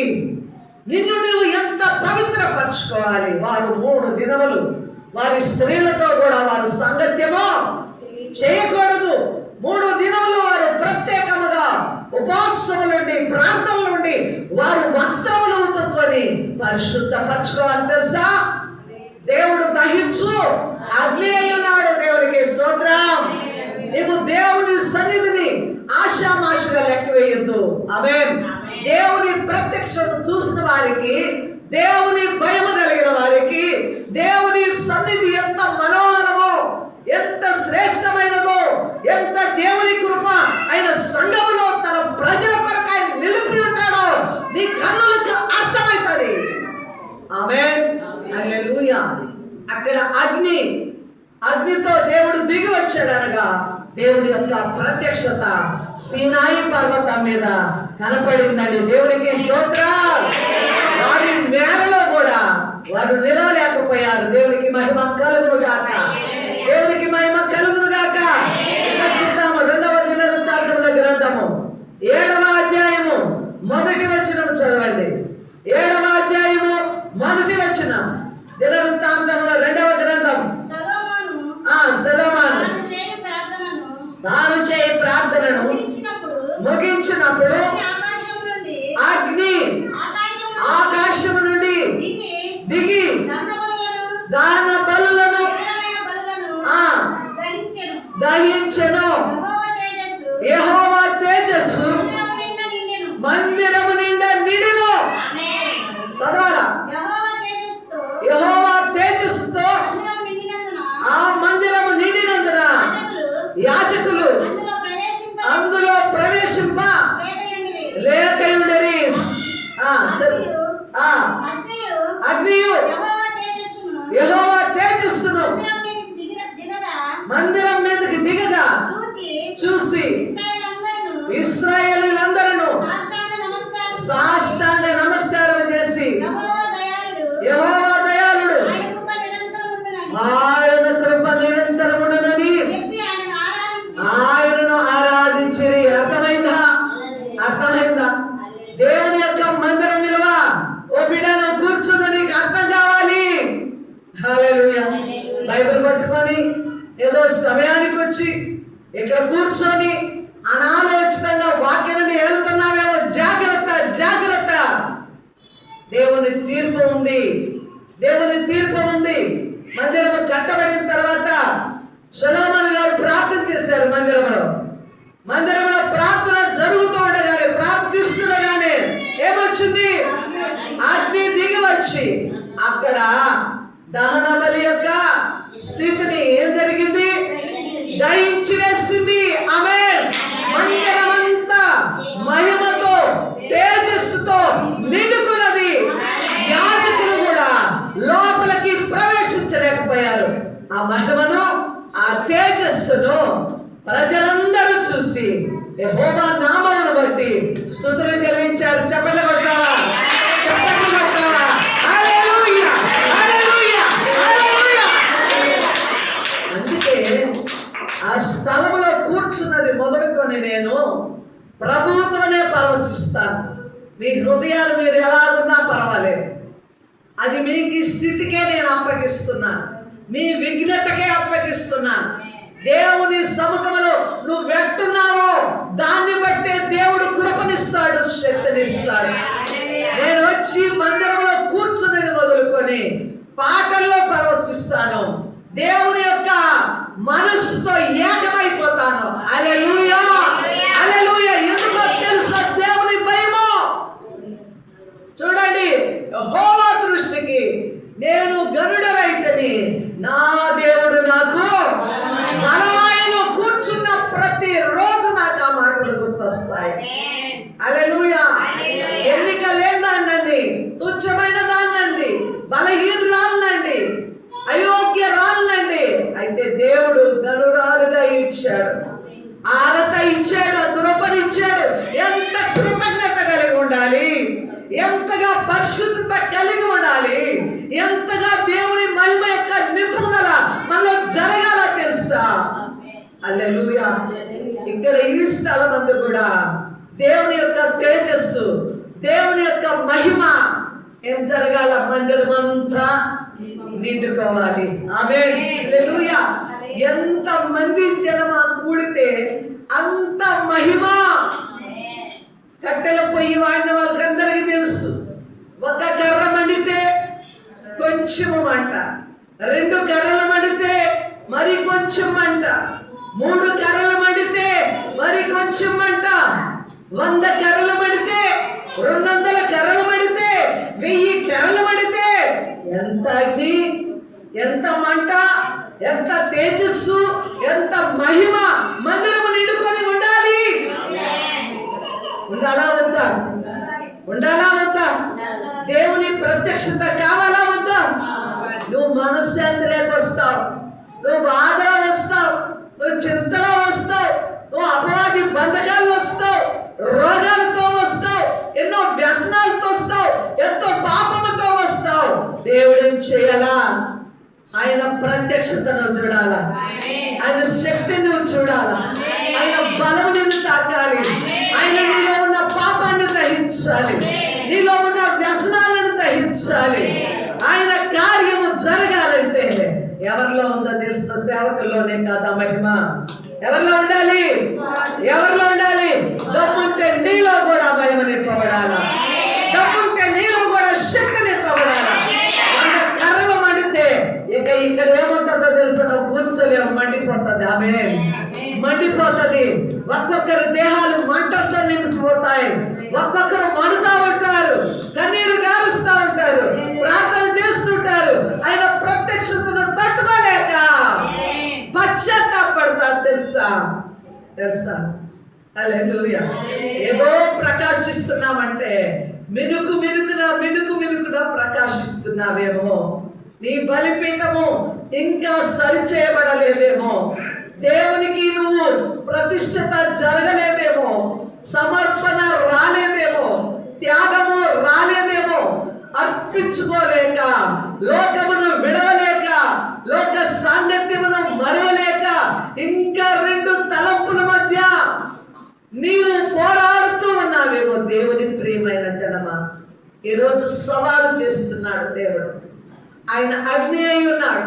నిన్ను నువ్వు ఎంత పవిత్రపరచుకోవాలి. వారు 3 దినములు వారి స్త్రీలతో కూడా వారు సాంగత్యమో చేయకూడదు. 3 దినములు వారు ప్రత్యేకముగా ఉపవాసము నుండి, ప్రార్థనల నుండి వారు వస్త్రములు ఉతుక్కొని పరిశుద్ధపరచుకోవాలి. తెలుసా? దేవుడు దహించు అగ్ని అయి ఉన్నాడు. దేవునికి స్తోత్రం. నీవు దేవుని సన్నిధిని ఆషామాషిగా లెక్క వేయొద్దు. ఆమేన్. దేవుని ప్రత్యక్షతను చూసిన వారికి, దేవుని భయము కలిగిన వారికి దేవుని సన్నిధి ఎంత మనోహరమో, ఎంత శ్రేష్టమైనదో, ఎంత దేవుని కృప ఆయన సంఘములో తన ప్రజల కొరకు ఆయన నిలిపి ఉంటాడో నీ కన్నులకు అర్థమవుతుంది. ఆమేన్. హల్లెలూయా. అక్కడ అగ్నితో దేవుడు దిగి వచ్చాడనగా దేవుడి యొక్క ప్రత్యక్షత సీనాయి పర్వతం మీద కనపడిందండి. దేవునికి స్తోత్రం. వారి మేరలో కూడా వారు నిలవలేకపోయారు. దేవునికి మహిమ కలుగును గాక, దేవునికి మహిమ కలుగును గాక. ఇంకా చూద్దాము 2వ దినవృత్తాంతముల గ్రంథము 7వ అధ్యాయము 1వ వచనం చదవండి. 7వ అధ్యాయము 1వ వచనం. దినవృత్తాంతముల 2వ గ్రంథం. సొలొమోను తాను చేయి ప్రార్థనను ముగించినప్పుడు అగ్ని ఆకాశము నుండి దిగి దాన బలులను దహించెను. యెహోవా తేజస్సు మందిరము నిండా నిండెను. చదవాలా? యెహోవా తేజస్సుతో ఆ మందిరము నిండినందున యాజకులు అందులో ప్రవేశింప లేకయుండిరి. అగ్నియు యెహోవా తేజస్సును మందిరం మీదకి దిగగా చూసి ఇశ్రాయేలీయులందరూ సాష్టాంగ నమస్కారం చేసి యెహోవా దయాళుడు, ఆయన కృప నిరంతరముండునని ఆయనను ఆరాధించిరి. అర్థమైందా? అర్థమైందా? దేవుని యొక్క మందిరం విలువ ఓ బిడ్డను కూర్చుని నీకు అర్థం కావాలి. హల్లెలూయా. బైబిల్ పట్టుకొని ఏదో సమయానికి వచ్చి ఇక్కడ కూర్చొని అనాలోచితంగా వాక్యాన్ని వెళ్తున్నావేమో, జాగ్రత్త జాగ్రత్త. దేవుని తీర్పు ఉంది, దేవుని తీర్పు ఉంది. మందిరం కట్టబడిన తర్వాత సొలొమోను గారు ప్రార్థన చేశారు. మందిరంలో ప్రార్థన జరుగుతూ ఉండగానే, ప్రార్థిస్తుండగానే ఏమొచ్చింది? అగ్ని దిగి వచ్చి అక్కడ దహన బలి యొక్క స్థితిని ఏం జరిగింది? దహించి వేసింది. ఆమేన్. మందిరమంతా మహిమతో, తేజస్సుతో నిండుకున్నది. యాజకులు కూడా లోపలికి ప్రవేశించలేకపోయారు. ఆ మహిమను, ఆ తేజస్సును ప్రజలందరూ చూసి యెహోవా నామమును బట్టి స్తుతులు చెల్లించారు. చప్పట్లు కొడతావా? చప్పట్లు కొడతావా? హల్లెలూయా, హల్లెలూయా, హల్లెలూయా. అందుకే ఆ స్థలంలో కూర్చున్నది మొదలుకొని నేను ప్రభువుతోనే పరవశిస్తాను. మీ హృదయాలు మీరు ఎలాగున్నా పర్వాలేదు, అది మీకు ఈ స్థితికే నేను అప్పగిస్తున్నాను, మీ విఘ్నతకే అప్పగిస్తున్నాను. దేవుని సముఖంలో నువ్వు వెళ్తున్నావో దాన్ని బట్టే దేవుడు కృపనిస్తాడు, శక్తినిస్తాడు. నేను వచ్చి మందిరంలో కూర్చున్నది మొదలుకొని పాటల్లో పరవశిస్తాను, దేవుని యొక్క మనస్సుతో ఏకమైపోతాను. హల్లెలూయా, హల్లెలూయా. ఎందుకో తెలుసా? దేవుని భయము. చూడండి, యెహోవా దృష్టికి నేను గరుడనైతిని, నా దేవుడు నాకు బలమైన. కూర్చున్న ప్రతి రోజు నాకు ఆ మాటలు గుర్తొస్తాయి. హల్లెలూయా. ఎన్నిక లేని దాన్నండి, తుచ్చమైన దాన్నండి, బలహీనురాలనండి, అయోగ్యరాలనండి. అయితే దేవుడు గరురాలుగా ఇచ్చాడు, ఆరత ఇచ్చాడు, కృపనిచ్చాడు. ఎంత కృతజ్ఞత కలిగి ఉండాలి, ఎంతగా పరిశుద్ధత కలిగి ఉండాలి, ఎంతగా దేవుని మహిమ యొక్క నిపుణుల మనలో జరగాల తెలుసా? హల్లెలూయా. ఇక్కడ ఈ స్థలం అంతా కూడా దేవుని యొక్క తేజస్సు, దేవుని యొక్క మహిమ ఏం జరగాల? మందిరమంతా నిండుకోవాలి. ఆమేన్, హల్లెలూయా. ఎంత మంది జనమా కూడితే అంత మహిమ. కట్టెల పొయ్యి వాడిన వాళ్ళకందరికీ తెలుసు, ఒక కర్ర మండితే కొంచెం మంట, 2 కర్రలు మండితే మరి కొంచెం మంట, 3 కర్రలు మండితే మరి కొంచెం మంట, 100 కర్రలు మండితే, 200 కర్రలు మండితే, 1000 కర్రలు మండితే ఎంత అగ్ని, ఎంత మంట, ఎంత తేజస్సు, ఎంత మహిమ మందిరము నిండుకొని ఉండాలి. ఉండాలా వద్దా? ఉండాలా వద్దా? దేవుని ప్రత్యక్షత కావాలా వద్దా? నువ్వు మనశ్శాంతిలోకి వస్తావు, నువ్వు బాధలో వస్తావు, నువ్వు చింతలో వస్తావు, నువ్వు అపవాది బంధకాలు వస్తావు, రోగాలతో వస్తావు, ఎన్నో వ్యసనాలతో వస్తావు, ఎంతో పాపముతో వస్తావు. దేవుడు ఏం చేయాలా? ఆయన ప్రత్యక్షతను చూడాలా, ఆయన శక్తిని నువ్వు చూడాలా, ఆయన బలం నిన్ను తాకాలి, ఆయన నీలో ఉన్న పాపాన్ని గ్రహించాలి, నీలో ఉన్న వ్యసనాలను గ్రహించాలి. ఆయన కార్యము జరగాలంటే ఎవరిలో ఉందో తెలుసా? సేవకుల్లోనే కాదా మహిమ? ఎవరిలో ఉండాలి? ఎవరిలో ఉండాలి? దమ్ముంటే నీలో కూడా మహిమ నింపబడాలా, దమ్ముంటే నీలో కూడా శక్తి నింపబడాలా. 100 కర్రలు మండితే ఇక ఇక్కడ ఏముంటుందో తెలుసా? నువ్వు కూర్చోలేము, మండిపోతుంది. ఆమె మండిపోతుంది. ఒక్కొక్కరి దేహాలు మంటలతో నిండిపోతాయి, ఒక్కొక్కరు మడుతూ ఉంటారు, కన్నీరు గారుస్తూ ఉంటారు, ప్రార్థన చేస్తుంటారు. ఆయన ప్రత్యక్షతను తట్టుకోలేక పశ్చాత్తాపడతారు. తెలుసా? తెలుసా? హల్లెలూయా. ఏదో ప్రకాశిస్తున్నామంటే మినుకు మినుకున ప్రకాశిస్తున్నావేమో, నీ బలిపీఠము ఇంకా సరిచేయబడలేదేమో, దేవునికి నువ్వు ప్రతిష్టత జరగలేదేమో, సమర్పణ రాలేదేమో, త్యాగము రాలేదేమో, అర్పించుకోలేక, లోకమును విడవలేక, లోక సాంగత్యమును మరవలేక, ఇంకా 2 తలంపుల మధ్య నీవు పోరాడుతూ ఉన్నావేమో. దేవుని ప్రియమైన జనమా, ఈరోజు సవాలు చేస్తున్నాడు దేవుడు. ఆయన అగ్ని అయి ఉన్నాడు,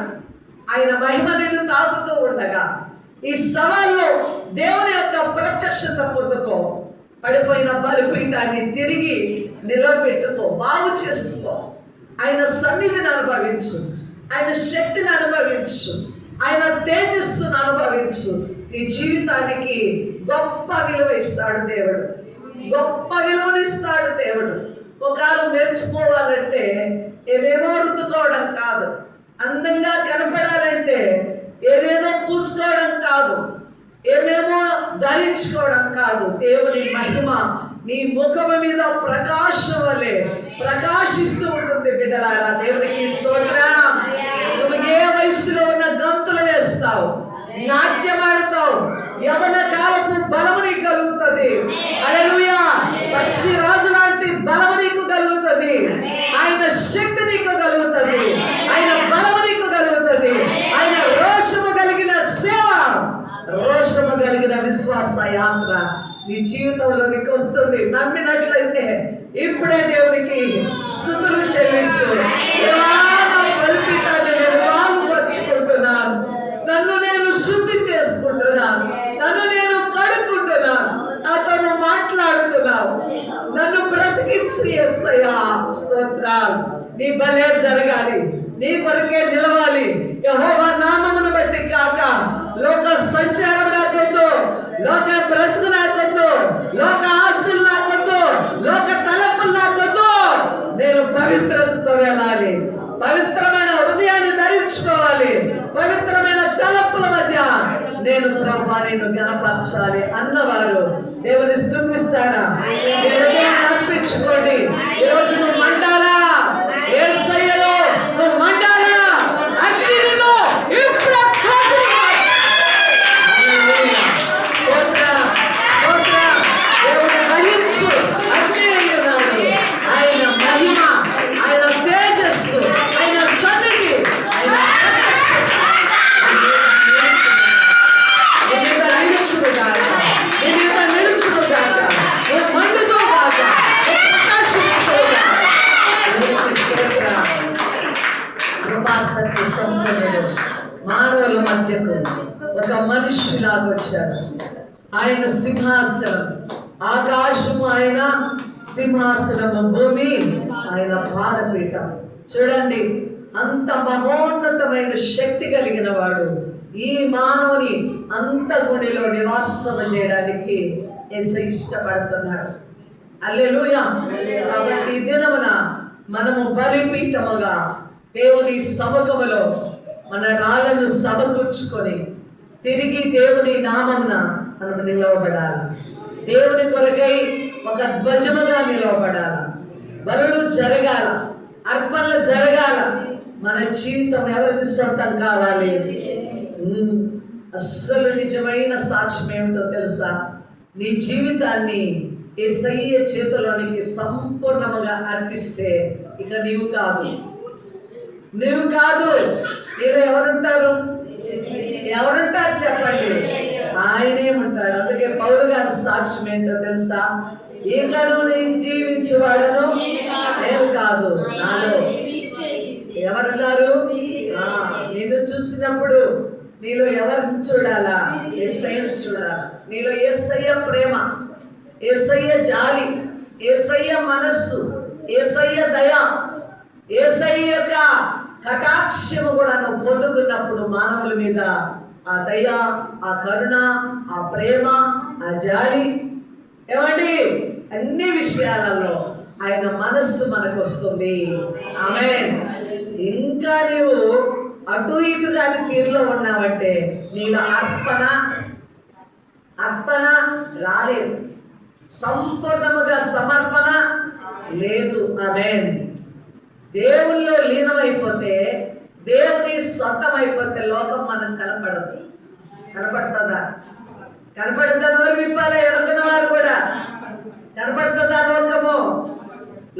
ఆయన మహిమ నిన్ను తాకుతూ ఉండగా ఈ సవాల్లో దేవుని యొక్క ప్రత్యక్షత పొందుకో. పడిపోయిన బలిపీఠాన్ని తిరిగి నిలబెట్టుకో, బాగు చేసుకో. ఆయన సన్నిధిని అనుభవించు, ఆయన శక్తిని అనుభవించు, ఆయన తేజస్సును అనుభవించు. నీ జీవితానికి గొప్ప విలువ ఇస్తాడు దేవుడు, గొప్ప విలువనిస్తాడు దేవుడు. ఒకవేళ మెచ్చుకోవాలంటే ఏమేమో రుద్దుకోవడం కాదు, అందంగా కనపడాలంటే ఏదేదో పూసుకోవడం కాదు, ఏమేమో ధరించుకోవడం కాదు. దేవుని మహిమ నీ ముఖము మీద ప్రకాశం వలె ప్రకాశిస్తూ ఉంటుంది. బిడ్డలారా, దేవునికి స్తోత్రం. నువ్వు ఏ వయసులో ఉన్న గంతులు వేస్తావు, నాట్యమాడతావు, యవన కాలపు బలము నీకు కలుగుతుంది. హల్లెలూయా. పక్షి రాజు లాంటి బలము నీకు కలుగుతుంది. ఆయన శక్తి నీకు కలుగుతుంది, ఆయన బలము నీకు కలుగుతుంది. ఆయన రోషము కలిగిన సేవ, రోషము కలిగిన విశ్వాస యాత్ర నీ జీవితంలో నీకు వస్తుంది. నమ్మినట్లయితే ఇప్పుడే దేవునికి స్తుతులు చెల్లిస్తూ, బలిపీఠాన్ని నేను బాగుపరుచుకుంటున్నాను, నన్ను నేను శుద్ధి చేసుకుంటున్నాను, నన్ను నేను కడుక్కుంటున్నాను, నాతో మాట్లాడుతున్నావు, నన్ను బ్రతికించు యేసయ్యా. స్తోత్రాలు. నీ భలే జరగాలి, నీ కొరకే నిలవాలి. యెహోవా నామమును బట్టి కాక లోక సంచారం నాకొద్దు, లోక బ్రతుకు నాకొద్దు, లోక ఆశలు నాకొద్దు, లోక తలపులు నాకొద్దు. నేను పవిత్రతతో వెళ్ళాలి, పవిత్రమైన హృదయాన్ని ధరించుకోవాలి, పవిత్రమైన తలపుల మధ్య నేను ప్రభువా నిన్ను గణపరచాలి అన్నవారు దేవుని స్తుతిస్తారా? దేవుని అర్పించుకోండి. ఈరోజు నువ్వు మండాలా, యేసయ్యలో నువ్వు మండాలా, అగ్నిలో ఇప్పుడు దేవుని గ్రహించు. అగ్ని అయ్యున్నాడు. ఆయన మహిమ, ఆయన తేజస్సు, ఆయన సన్నిధి, ఆయన మానవుల మధ్యకు ఒక మనిషిలాగా వచ్చాడు. ఆయన సింహాసనం ఆకాశము, ఆయన సింహాసనము భూమి, ఆయన పాదపీఠం. చూడండి, అంత మహోన్నతమైన శక్తి కలిగిన వాడు ఈ మానవుని అంత గుడిలో నివాసం చేయడానికి యేసయ్య ఇష్టపడుతున్నాడు. హల్లెలూయా. కాబట్టి ఈ దినమున మనము బలిపీఠముగా దేవుని సముఖములో మన రాళ్ళను సమకూర్చుకొని తిరిగి దేవుని నామమున మనం నిలవబడాలి. దేవుని కొరకై ఒక ధ్వజముగా నిలవబడాలి. బలులు జరగాల, అర్పణలు జరగాల. మన జీవితం ఎవరికి సొంతం కావాలి? అస్సలు నిజమైన సాక్ష్యం ఏమిటో తెలుసా? నీ జీవితాన్ని యేసయ్య చేతిలోనికి సంపూర్ణముగా అర్పిస్తే ఇక నీవు కాదు, నీవు కాదు. మీరు ఎవరుంటారు? ఎవరుంటారు చెప్పండి? ఆయనే ఉంటాడు. అందుకే పౌలు గారి సాక్ష్యం ఏంటో తెలుసా? ఇకను నేను జీవించేవాడను నేను కాదు, నాలో ఎవరున్నారు? నిన్ను చూసినప్పుడు నీలో ఎవరిని చూడాలా? యేసయ్యను చూడాలా. నీలో యేసయ్య ప్రేమ, యేసయ్య జాలి, యేసయ్య మనస్సు, యేసయ్య దయ, యేసయ్య యొక్క కటాక్షము కూడా నువ్వు పొందుకున్నప్పుడు మానవుల మీద ఆ దయ, ఆ కరుణ, ఆ ప్రేమ, ఆ జాలి, ఏమండి అన్ని విషయాలలో ఆయన మనస్సు మనకు వస్తుంది. ఆమేన్. ఇంకా నీవు అటు ఇటు దాని తీరులో ఉన్నావంటే నీలో అర్పణ రాలేదు, సంపూర్ణముగా సమర్పణ లేదు. ఆమేన్. దేవుల్లో లీనమైపోతే, దేవుని సొంతమైపోతే లోకం మనం కనపడదు. కనపడుతుందా? కనపడుతుందా? నోరు విప్పాలి. ఎరుగున్న వారు కూడా కనపడుతుందా లోకము?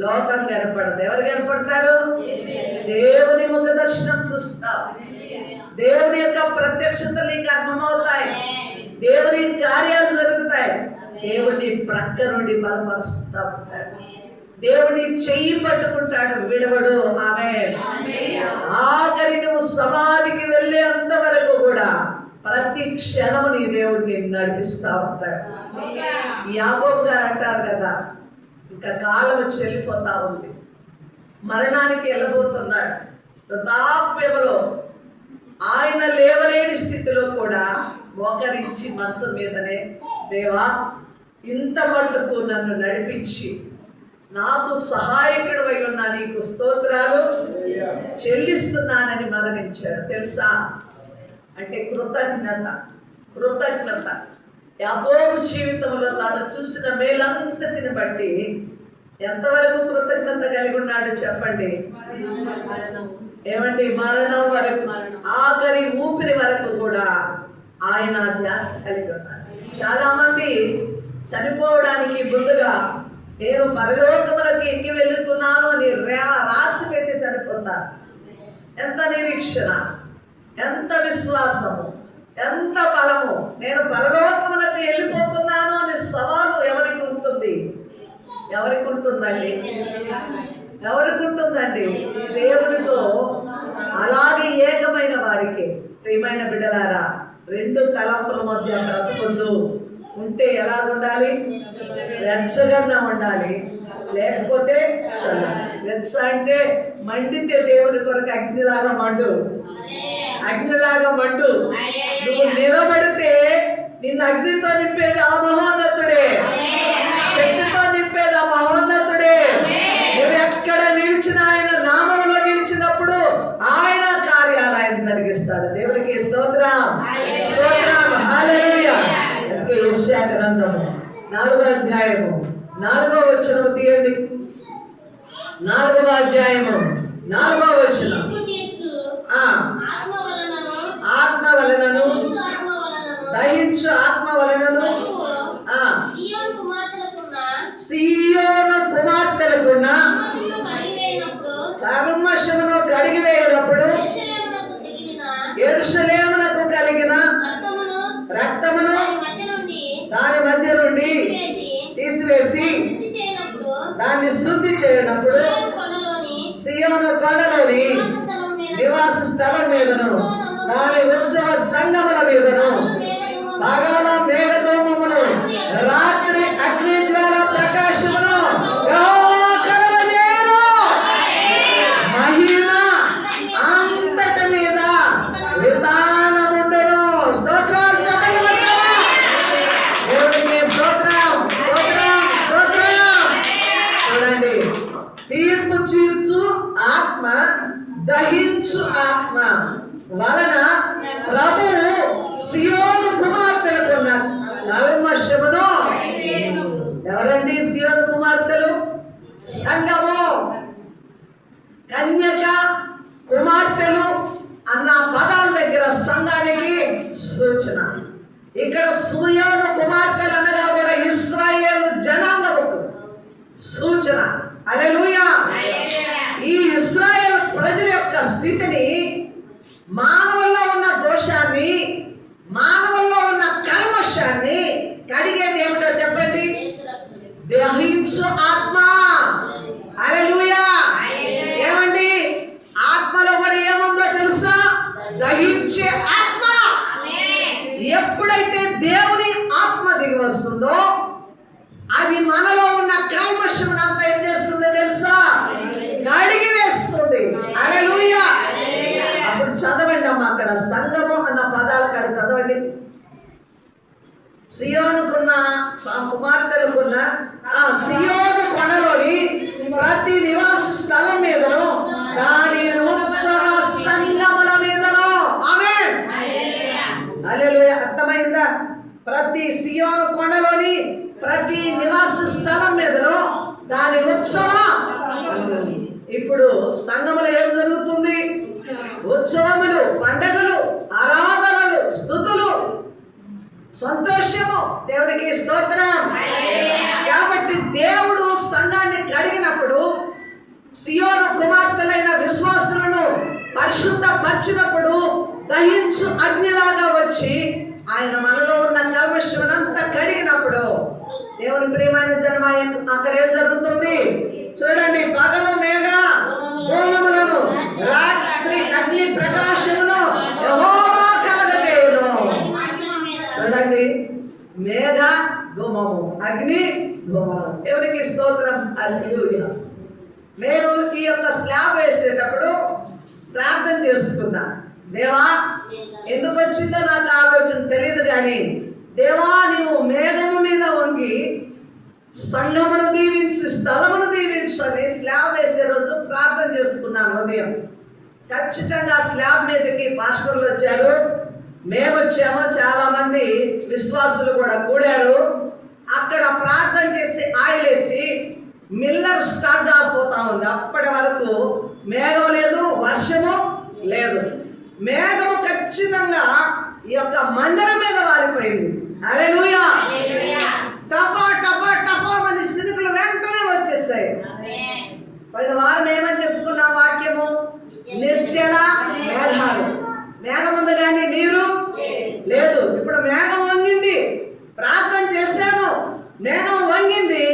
లోకం కనపడదు. ఎవరు కనపడతారు? దేవుని ముఖ దర్శనం చూస్తావు, దేవుని యొక్క ప్రత్యక్షత నీకు అర్థమవుతాయి, దేవుని కార్యాలు జరుగుతాయి, దేవుని ప్రక్క నుండి బలపరుస్తా ఉంటాడు. దేవుని చెయ్యి పట్టుకుంటాడు, విడవడు. ఆమె ఆఖరి నువ్వు సమాధికి వెళ్ళేంత వరకు కూడా ప్రతి క్షణము నీ దేవుడిని నడిపిస్తా ఉంటాడు. యాకోబు గారు అంటారు కదా, ఇంకా కాలం వచ్చి వెళ్ళిపోతా ఉంది, మరణానికి వెళ్ళబోతున్నాడు. వృద్ధాప్యములో ఆయన లేవలేని స్థితిలో కూడా మోకరించి మంచం మీదనే, దేవా ఇంత మట్టుకు నన్ను నడిపించి నాకు సహాయకుడు అయి ఉన్నా నీకు స్తోత్రాలు చెల్లిస్తున్నానని మరణించాడు. తెలుసా, అంటే కృతజ్ఞత. యాకోబు జీవితంలో తాను చూసిన మేలంతటిని బట్టి ఎంతవరకు కృతజ్ఞత కలిగి ఉన్నాడు చెప్పండి. ఏమండి, మరణం వరకు, ఆఖరి ఊపిరి వరకు కూడా ఆయన ధ్యాస కలిగి ఉన్నాడు. చాలా మంది చనిపోవడానికి ముందుగా నేను పరలోకములకు ఎక్కి వెళ్తున్నాను అని రాసి పెట్టి చనిపోతారు. ఎంత నిరీక్షణ, ఎంత విశ్వాసము, ఎంత బలము! నేను పరలోకములకు వెళ్ళిపోతున్నాను అనే సవాలు ఎవరికి ఉంటుంది? ఎవరికి ఉంటుందండి? దేవుడితో అలాగే ఏకమైన వారికి. ప్రియమైన బిడ్డలారా, రెండు తలంపుల మధ్య బ్రతుకుంటూ ఉంటే ఎలా ఉండాలి? వెచ్చగా ఉండాలి, లేకపోతే వెచ్చ అంటే మండితే దేవుడి కొరకు అగ్నిలాగా మండు. నువ్వు నిలబడితే నిన్ను అగ్నితో నింపేది ఆ మహోన్నతుడే, శక్తితో నింపేది ఆ మహోన్నతుడే. నువ్వు ఎక్కడ నిలిచిన ఆయన నామములో నిలిచినప్పుడు ఆయన కార్యాలయం జరిగిస్తాడు. దేవుడికి స్తోత్రం. హల్లెలూయా. యెషయా గ్రంథము 4వ అధ్యాయము 4వ వచనము తీయండి. 4వ అధ్యాయము 4వ వచనం. ఆత్మ వలనను దహించు ఆత్మ వలనను సీయోను కుమార్తెలకున్న కల్మషమును కడిగివేయనప్పుడు యెరూషలేమునకు కలిగిన రక్తమును దాని మధ్య నుండి తీసివేసి దాన్ని శుద్ధి చేయనప్పుడు సీయోను కొండలోని నివాస స్థలం మీదను దాని ఉత్సవ సంగముల మీదను పగల మేఘదోమమును రాత్రి అగ్ని ద్వారా ప్రకాశమును యెహోవా కలగజేయును. మహిమ అంతటి మీద విధానముండును. స్తోత్రాలు చెప్పగలుగుతారా? దేవునికి స్తోత్రం. చూడండి, తీర్పు చీర్చు ఆత్మ, దహించు ఆత్మ వలన ప్రభువు సీయోను కుమార్తెలకున్న కల్మషమును. ఎవరండి సీయోను కుమార్తెలు? సంఘము. కన్యక, కుమార్తెలు అన్న పదాల దగ్గర సంఘానికి సూచన. ఇక్కడ సీయోను కుమార్తెలు అనగా కూడా ఇశ్రాయేలు జనాంగముకు సూచన. హల్లెలూయా. ఈ ఇశ్రాయేలు ప్రజల యొక్క స్థితిని, మానవుల్లో ఉన్న దోషాన్ని, మానవుల్లో ఉన్న కల్మషాన్ని కడిగేది ఏమిటో చెప్పండి? దహించు ఆత్మ. హల్లెలూయా. ఏమండి, ఆత్మలో కూడా ఏముందో తెలుసా? దహించే ఆత్మ. ఎప్పుడైతే దేవుని ఆత్మ దిగి వస్తుందో అది మనలో ఉన్న కల్మషం అంతా ఏం చేస్తుందో తెలుసా? కడిగి వేస్తుంది. హల్లెలూయా. అప్పుడు చదవండి అమ్మ, అక్కడ సంఘము అన్న పదాలు కాడ చదవండి. సియోనుకున్న కుమార్తెలకున్న సియోను కొనలోని ప్రతి నివాస స్థలం మీదను దాని ఉత్సవ సంగముల మీదను. ఆమేన్. హల్లెలూయా. అర్థమైందా? ప్రతి సియోను కొండలోని ప్రతి నివాస స్థలం మీదను దాని ఉత్సవ. ఇప్పుడు సంఘములో ఏం జరుగుతుంది? ఉత్సవములు, పండగలు, ఆరాధనలు, స్తుతులు, సంతోషము. దేవునికి స్తోత్రం. కాబట్టి దేవుడు సంఘాన్ని కడిగినప్పుడు, సియోను కుమార్తెలైన విశ్వాసులను పరిశుద్ధపరిచినప్పుడు దహించు అగ్నిలాగా వచ్చి ఆయన మనలో ఉన్న కల్మషమునంతా కడిగినప్పుడు, దేవుని ప్రియమైన జన్మ అక్కడ ఏం జరుగుతుంది? చూడండి, పగలు మేఘ ధూమములను, రాత్రి అగ్ని ప్రకాశమును యెహోవా కలగజేయును. చూడండి, మేఘ ధూమము, అగ్ని ధూమము. ఎవరికి స్తోత్రం. హల్లెలూయా. నేను ఈ యొక్క స్లాబ్ వేసేటప్పుడు ప్రార్థన చేసుకున్నా. దేవా, ఎందుకు వచ్చిందో నాకు ఆలోచన తెలియదు, కానీ దేవా నీవు మేఘము మీద వంగి సంఘమును దీవించి స్థలమును దీవించని స్లాబ్ వేసే రోజు ప్రార్థన చేసుకున్నాను ఉదయం. ఖచ్చితంగా స్లాబ్ మీదకి పాస్టర్లు వచ్చారు, మేము వచ్చాము, చాలా మంది విశ్వాసులు కూడా కూడారు. అక్కడ ప్రార్థన చేసి ఆయిల్ వేసి మిల్లర్ స్టార్ట్ కాకపోతా ఉంది. అప్పటి వరకు మేఘం లేదు, వర్షము లేదు. మేఘము ఖచ్చితంగా ఈ యొక్క మందిరం మీద వారిపోయింది. హల్లెలూయా. టపా టపా టపా మంది సినుకులు వెంటనే వచ్చేసాయి. పోయిన వారం ఏమని చెప్పుకున్నాం వాక్యము? నిర్జల మేఘాలు. మేఘం ఉంది కానీ నీరు లేదు. ఇప్పుడు మేఘం వంగింది, ప్రార్థన చేశాను, మేఘం వంగింది.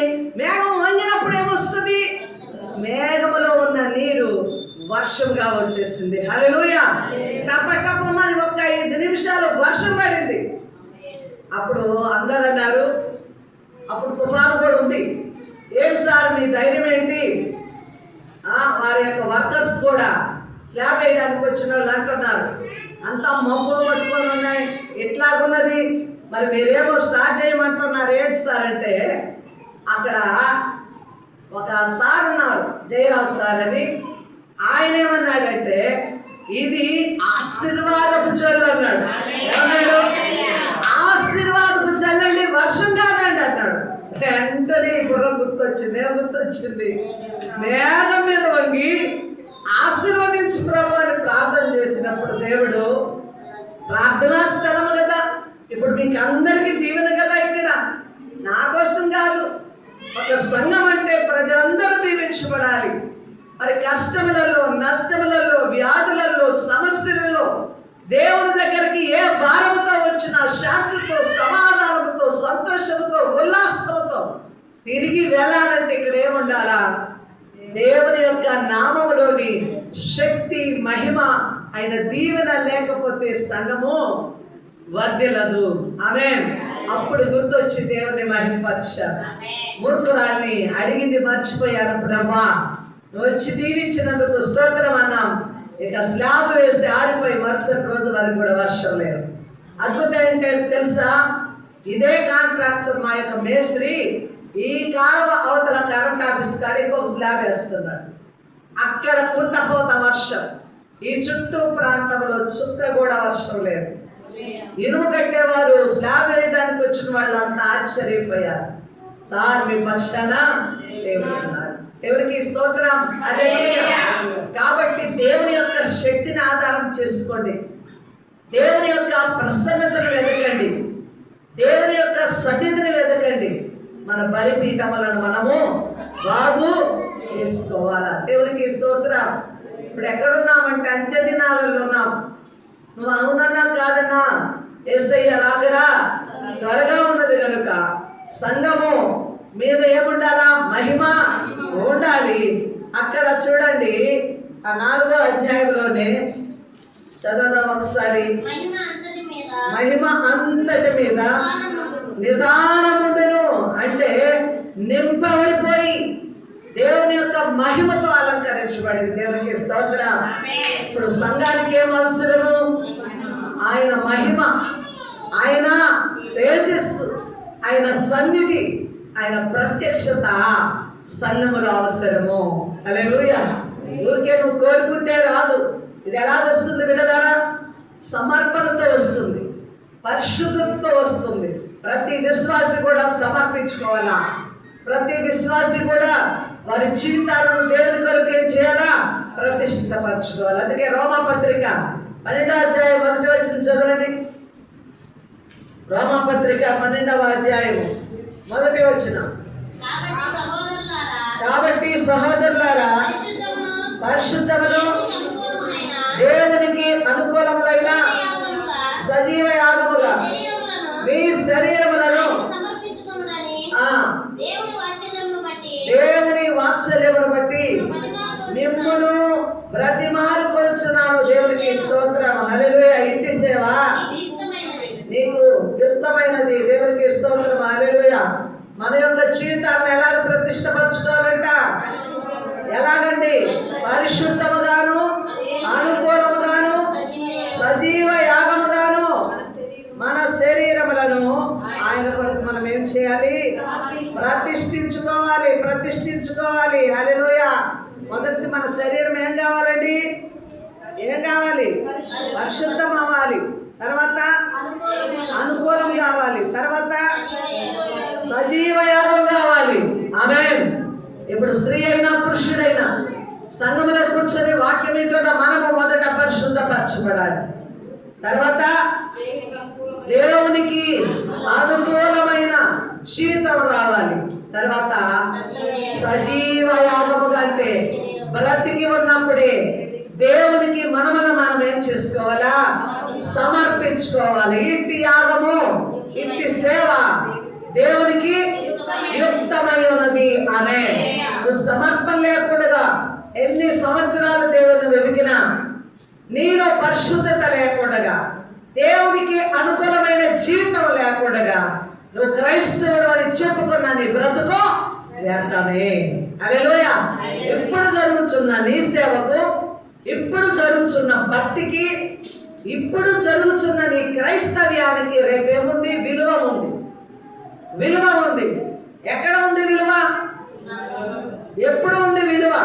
మేఘం వంగినప్పుడు ఏమొస్తుంది? మేఘములో ఉన్న నీరు వర్షంగా వచ్చేసింది. హల్లెలూయా. టపటపమని ఒక్క 5 నిమిషాలు వర్షం పడింది. అప్పుడు అందరూ అన్నారు, అప్పుడు తుఫాను కూడా ఉంది. ఏం సార్ మీ ధైర్యం ఏంటి? వారి యొక్క వర్కర్స్ కూడా స్లాబ్ వేయడానికి వచ్చిన వాళ్ళు అంటున్నారు, అంతా మబ్బులు పట్టుకొని ఉన్నాయి, ఎట్లాగున్నది, మరి మీరేమో స్టార్ట్ చేయమంటున్నారు ఏంటి సార్ అంటే, అక్కడ ఒక సార్ ఉన్నారు, జయరాజ్ సార్ అని. ఆయన ఏమన్నాడంటే, ఇది ఆశీర్వాదపు జల్లు అన్నాడు. ఏమన్నాడు? ఆశీర్వాదపు జల్లండి, వర్షం కాదండి అన్నాడు. వెంటనే బుర్ర గుర్తొచ్చింది. ఏం గుర్తొచ్చింది? మేఘం మీద వంగి ఆశీర్వదించి ప్రభు అని ప్రార్థన చేసినప్పుడు దేవుడు, ప్రార్థనా స్థలము కదా, ఇప్పుడు మీకు అందరికీ దీవెన కదా, ఇక్కడ నా కోసం కాదు, ఒక సంఘం అంటే ప్రజలందరూ దీవించబడాలి. మరి కష్టములలో, నష్టములలో, వ్యాధులలో, సమస్యలలో దేవుని దగ్గరికి ఏ భారముతో వచ్చినా శాంతితో, సమాధానంతో, సంతోషంతో, ఉల్లాసంతో తిరిగి వెళ్ళాలంటే ఇక్కడ ఏముండాలా? దేవుని యొక్క నామములోని శక్తి, మహిమ, ఆయన దీవెన లేకపోతే సంఘము వర్ధిల్లదు. ఆమేన్. అప్పుడు గుర్తొచ్చి దేవుని మహిమపరచాలి. మూర్ఖురాల్ని అడిగింది మర్చిపోయాను ప్రభా, నువ్వు వచ్చి దీవించినందుకు స్తోత్రం అన్నాం. ఇక స్లాబ్ వేసి ఆరిపోయి మరుసటి రోజు వరకు కూడా వర్షం లేదు. అద్భుతం ఏంటంటే తెలుసా, ఇదే కాంట్రాక్టర్ మా యొక్క మేస్త్రి ఈ కాలువ అవతల కరెంట్ ఆఫీస్ కాడ ఇంకొక స్లాబ్ వేస్తున్నాడు. అక్కడ కుంటపోత వర్షం, ఈ చుట్టూ ప్రాంతంలో చుక్క కూడా వర్షం లేదు. ఇనుము కట్టేవారు స్లాబ్ వేయడానికి వచ్చిన వాళ్ళంతా ఆశ్చర్యపోయారు. సార్ మీ పక్షాన ఎవరికి స్తోత్రం. అదే కాబట్టి దేవుని యొక్క శక్తిని ఆధారం చేసుకోండి, దేవుని యొక్క ప్రసన్నతను వెతకండి, దేవుని యొక్క సన్నిధిని వెతకండి. మన బలిపీఠములను మనము బాగు చేసుకోవాలా. దేవునికి స్తోత్రం. ఇప్పుడు ఎక్కడున్నామంటే అంత్య దినాలలో ఉన్నాం. నువ్వు అవునన్నా కాదన్నా, యేసయ్య రాకడా త్వరగా ఉన్నది కనుక సంఘము మీద ఏముండాలా? మహిమ ఉండాలి. అక్కడ చూడండి, ఆ 4వ అధ్యాయంలోనే చదవడం ఒకసారి. మహిమ అంతటి మీద నిదానముండును అంటే నింపబడిపోయి దేవుని యొక్క మహిమతో అలంకరించబడింది. దేవునికి స్తోత్రం. ఇప్పుడు సంఘానికి ఏం అవసరము? ఆయన మహిమ, ఆయన తేజస్సు, ఆయన సన్నిధి, ఆయన ప్రత్యక్షత సంఘములో అవసరము. హల్లెలూయా. ఊరికే నువ్వు కోరుకుంటే రాదు. ఇది ఎలా వస్తుంది వినలారా? సమర్పణతో వస్తుంది, పరిశుద్ధతతో వస్తుంది. ప్రతి విశ్వాసి కూడా సమర్పించుకోవాలా. ప్రతి విశ్వాసి కూడా వారి జీవితాలను దేవుని కొరకు ఏం చేయాలా? ప్రతిష్ఠితపరచుకోవాలి. అందుకే రోమాపత్రిక 12వ అధ్యాయం 1వ వచనం చదవండి. రోమాపత్రిక 12వ అధ్యాయం 1వ వచనం. కాబట్టి సహోదరులారా, పరిశుద్ధమును దేవునికి అనుకూలములైన సజీవ యాగముగా మీ శరీరములను దేవుని వాత్సల్యమును బట్టి మిమ్మును బ్రతిమాలు కొలుచున్నాను. దేవునికి స్తోత్రం. హల్లెలూయా. ఇంటి సేవ నీకు యుక్తమైనది. దేవునికి స్తోత్రం. హల్లెలూయా. మన యొక్క జీవితాలను ఎలాగ ప్రతిష్టపరచుకోవాలంట? ఎలాగండి? పరిశుద్ధముగాను, అనుకూలముగాను, సజీవ యాగముగాను మన శరీరములను ఆయన కొరకు మనం ఏం చేయాలి? ప్రతిష్ఠించుకోవాలి. ప్రతిష్ఠించుకోవాలి. హల్లెలూయా. మొదటిది మన శరీరం ఏం కావాలండి? ఏం కావాలి? పరిశుద్ధం అవ్వాలి. తర్వాత అనుకూలం కావాలి. తర్వాత సజీవ యాగం కావాలి. ఆమేన్. ఇప్పుడు స్త్రీ అయినా పురుషుడైనా సంఘములో కూర్చొని వాక్యం ఏంటో మనము మొదట పరిశుద్ధపరచబడాలి. తర్వాత దేవునికి అనుకూలమైన జీవితం రావాలి. తర్వాత సజీవ యాగముగా అంటే బ్రతికి ఉన్నప్పుడే దేవునికి మనమను మనం ఏం చేసుకోవాలా? సమర్పించుకోవాలి. ఇంటి యాగము, ఇంటి సేవ దేవునికి యుక్తమై ఉన్నది. ఆమేన్. నువ్వు సమర్పణ లేకుండా ఎన్ని సంవత్సరాలు దేవుని వెతికినా, నీలో పరిశుద్ధత లేకుండా, దేవునికి అనుకూలమైన జీవితం లేకుండా నువ్వు క్రైస్తవుడు అని చెప్పుకున్న నీ బ్రతుకు వ్యర్థమే. హల్లెలూయా. ఎప్పుడు జరుగుతున్న నీ సేవకు, ఇప్పుడు జరుగుతున్న భక్తికి, ఇప్పుడు జరుగుతున్న నీ క్రైస్తవ్యానికి రేపేముంది? విలువ ఉంది. విలువ ఉంది. ఎక్కడ ఉంది విలువ? ఎప్పుడు ఉంది విలువ?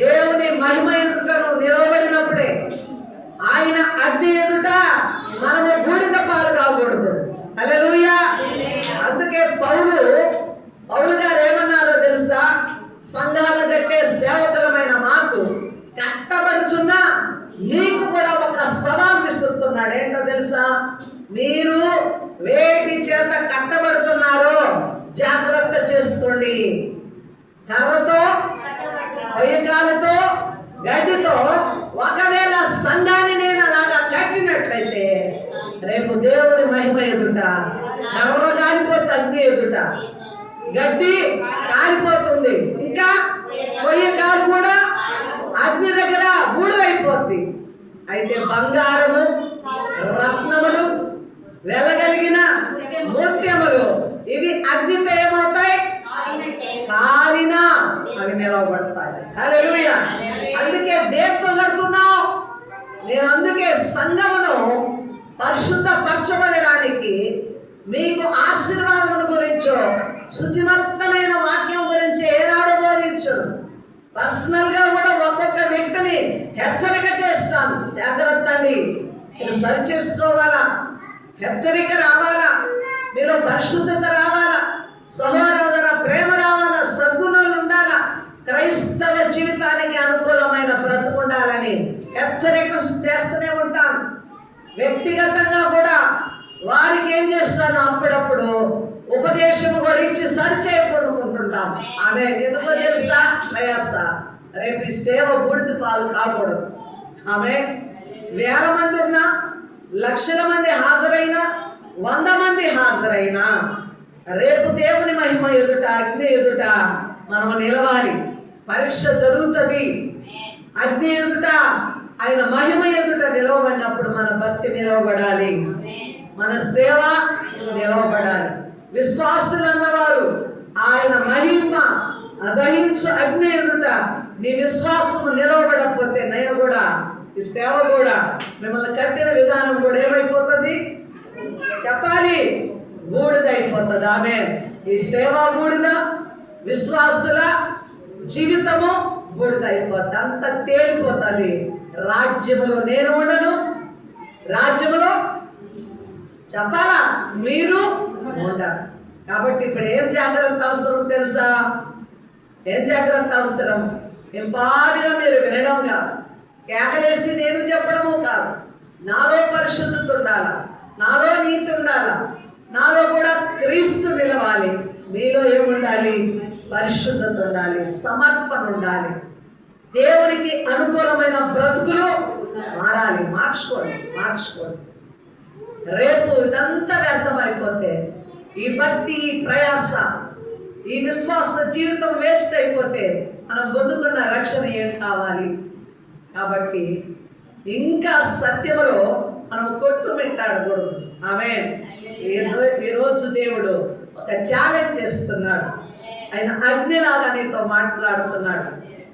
దేవుని మహిమ ఎదుట నిలబడినప్పుడే. ఆయన అగ్ని ఎదుట మనము బూడిద పాలు కాకూడదు. హల్లెలూయా. అందుకే పౌలు గారు ఏమన్నారో తెలుసా? సంఘాలు కట్టే సేవకులమైన మాకు కట్టబడుచున్న నీకు కూడా ఒక సవాల్ విసురుతున్నాడు. ఏంటో తెలుసా? మీరు వేటి చేత కట్టబడుతున్నారో జాగ్రత్త చేసుకోండి. కర్రతో, కొయ్యకాలతో, గడ్డితో ఒకవేళ సంఘాన్ని నేను అలాగా కట్టినట్లయితే రేపు దేవుని మహిమ ఎదుట కర్ర కాలిపోతే అగ్ని ఎదుట గడ్డి కాలిపోతుంది. ఇంకా కొయ్యకాలు కూడా అగ్ని దగ్గర బూడిదైపోద్ది. అయితే బంగారము, రత్నములు, వెలగలిగిన ముత్యములు ఇవి అగ్నితో ఏమవుతాయి? కాలినా అవి నిలవబడతాయి. హల్లెలూయా. అందుకే దేంతో కడుతున్నావు? నేను అందుకే సంఘమును పరిశుద్ధపరచబడడానికి మీకు ఆశీర్వాదం గురించో శుద్ధిమంతమైన వాక్యం గురించి ఏనాడు బోధించను. పర్సనల్ గా కూడా ఒక్కొక్క వ్యక్తిని హెచ్చరిక చేస్తాను. జాగ్రత్త అండి, మీరు సరి చేసుకోవాలా, హెచ్చరిక రావాలా, మీరు పరిశుద్ధత రావాలా, సహోదర ప్రేమ రావాలా, సద్గుణాలు ఉండాలా, క్రైస్తవ జీవితానికి అనుకూలమైన బ్రతుకు ఉండాలని హెచ్చరిక చేస్తూనే ఉంటాను. వ్యక్తిగతంగా కూడా వారికి ఏం చేస్తాను? అప్పుడప్పుడు ఉపదేశం గురించి సరిచేయకుంటుంటాం. ఆమె ఎందుకో తెలుసా? ప్రయాస. రేపు ఈ సేవ బూడిద పాలు కాకూడదు. ఆమె వేల మంది ఉన్నా, లక్షల మంది హాజరైనా, 100 మంది హాజరైనా రేపు దేవుని మహిమ ఎదుట, అగ్ని ఎదుట మనం నిలవాలి. పరీక్ష జరుగుతుంది. అగ్ని ఎదుట, ఆయన మహిమ ఎదుట నిలవబడినప్పుడు మన భక్తి నిలవబడాలి, మన సేవ నిలవబడాలి. విశ్వాసులు అన్నవారు ఆయన మహిమ అదహించు అగ్ని ఎదుట నీ విశ్వాసము నిలవబడకపోతే నేను కూడా, ఈ సేవ కూడా, మిమ్మల్ని కట్టిన విధానం కూడా ఏమైపోతుంది? చెప్పాలి, బూడిద అయిపోతుంది. ఆమె ఈ సేవ బూడిద, విశ్వాసుల జీవితము బూడిద అయిపోతుంది. అంత తేలిపోతుంది. రాజ్యములో నేను ఉండను, రాజ్యములో చెప్పాలా మీరు ఉండరు. కాబట్టి ఇప్పుడు ఏం జాగ్రత్త అవసరం తెలుసా? ఏం జాగ్రత్త అవసరం? ఎంపాడిగా మీరు వినడం కాదు, కేకలేసి నేను చెప్పడము కాదు. నాలో పరిశుద్ధత ఉండాలా, నాలో నీతి ఉండాలా, నాలో కూడా క్రీస్తు నిలవాలి. మీలో ఏముండాలి? పరిశుద్ధత ఉండాలి, సమర్పణ ఉండాలి. దేవునికి అనుకూలమైన బ్రతుకులు మారాలి. మార్చుకోండి. రేపు ఇదంతా వ్యర్థమైపోతే ఈ భక్తి, ఈ ప్రయాస ఈ విశ్వాస జీవితం వేస్ట్ అయిపోతే మనం పొందుకున్న రక్షణ ఏం కావాలి? కాబట్టి ఇంకా సత్యములో మనం కొట్టుమిట్టాడకూడదు. ఆమేన్. ఈరోజు దేవుడు ఒక ఛాలెంజ్ చేస్తున్నాడు. ఆయన అగ్నిలాగా నీతో మాట్లాడుతున్నాడు.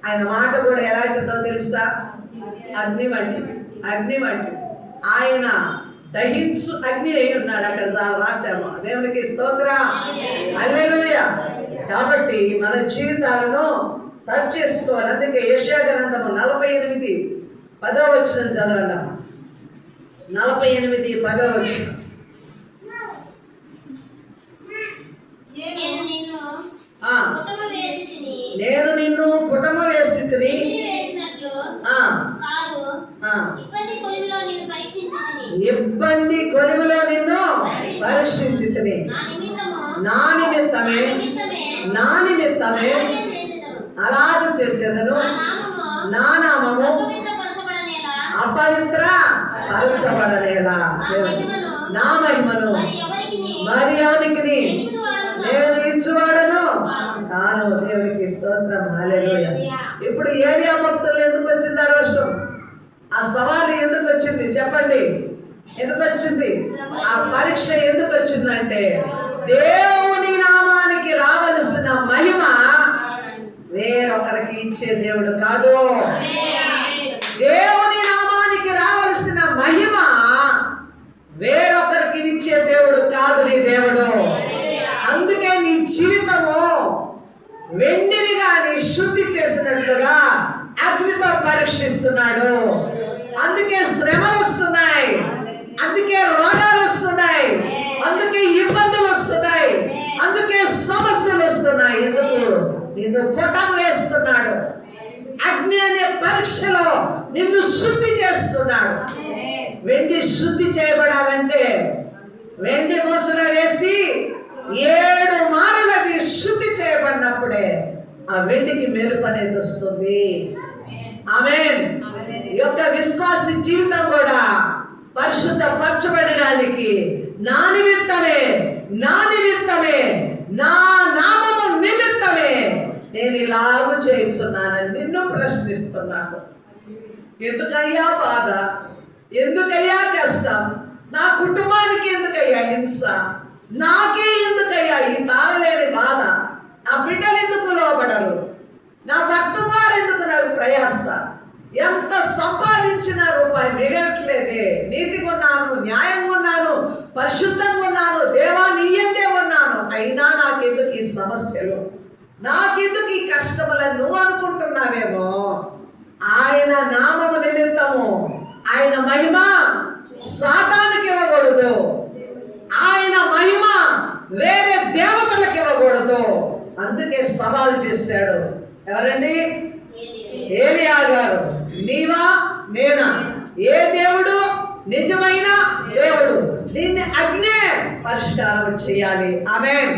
ఆయన మాట కూడా ఎలాంటిదో తెలుసా? అగ్ని వంటిది. అగ్ని వంటిది. ఆయన దహించు అగ్ని అయి ఉన్నాడు. అక్కడ రాశాము. దేవునికి స్తోత్రం. హల్లెలూయా. కాబట్టి మన జీవితాలను సరి చేసుకోవాలి. అందుకే యెషయా గ్రంథము 48:10 చదవండి. 48:10. నేను నిన్ను పుటము వేసి తిని ఇబ్బంది కొలువులో నిన్ను పరీక్షించి తిని నా నిమిత్తమే అలాగ చేసేదను. నా నామము అపవిత్ర పరచబడనేలా నా మహిమను మరి ఎవరికి నేను ఇచ్చువాడను తాను. దేవునికి స్తోత్రం. హల్లెలూయా. ఇప్పుడు ఏలియా భక్తులు ఎందుకు వచ్చింది ఆ రోషం? ఆ సవాలు ఎందుకు వచ్చింది చెప్పండి? ఎందుకు వచ్చింది? ఆ పరీక్ష ఎందుకు వచ్చిందంటే దేవుని నామానికి రావలసిన మహిమ వేరొకరికి ఇచ్చే దేవుడు కాదు. దేవుని నామానికి రావలసిన మహిమ వేరొకరికి ఇచ్చే దేవుడు కాదు నీ దేవుడు. అందుకే నీ జీవితము వెండినిగా నీ శుద్ధి చేసినట్లుగా అగ్నితో పరీక్షిస్తున్నాడు. అందుకే శ్రమలు వస్తున్నాయి, అందుకే రోగాలు వస్తున్నాయి, అందుకే ఇబ్బందులు వస్తున్నాయి, అందుకే సమస్యలు వస్తున్నాయి. ఎందుకు? నిన్ను పుటం వేస్తున్నాడు. అగ్ని అనే పరీక్షలో నిన్ను శుద్ధి చేస్తున్నాడు. వెండి శుద్ధి చేయబడాలంటే వెండి మూసలో వేసి 7 మారులకి శుద్ధి చేయబడినప్పుడే ఆ వెండికి మెరుపు అనేది వస్తుంది. ఆమేన్. ఈ యొక్క విశ్వాస జీవితం కూడా పరిశుద్ధ పరచబడడానికి నా నిమిత్తమే నా నామము నిమిత్తమే నేను ఇలాగూ చేయించున్నానని నిన్ను ప్రశ్నిస్తున్నాను. ఎందుకయ్యా బాధ? ఎందుకయ్యా కష్టం? నా కుటుంబానికి ఎందుకయ్యా హింస? నాకే ఎందుకయ్యా ఈ తాళలేని బాధ? నా బిడ్డలు ఎందుకు లోబడరు? నా భర్త వారు ఎందుకు నాకు ప్రయాస? ఎంత సంపాదించిన రూపాయి మిగలట్లేదే. నీతిగా ఉన్నాను, న్యాయంగా ఉన్నాను, పరిశుద్ధంగా ఉన్నాను, దేవా నీయందే ఉన్నాను, అయినా నాకెందుకు ఈ సమస్యలు, నాకెందుకు ఈ కష్టములని నువ్వు అనుకుంటున్నావేమో. ఆయన నామము నిమిత్తము ఆయన మహిమ సాతానుకి ఇవ్వకూడదు. ఆయన మహిమ వేరే దేవతలకు ఇవ్వకూడదు. అందుకే సవాల్ చేశాడు. ఎవరండి? ఏలియా గారు. నీవా నేనా? ఏ దేవుడు నిజమైన దేవుడు? దీన్ని అగ్నే పరిష్కారం చేయాలి. ఆమేన్.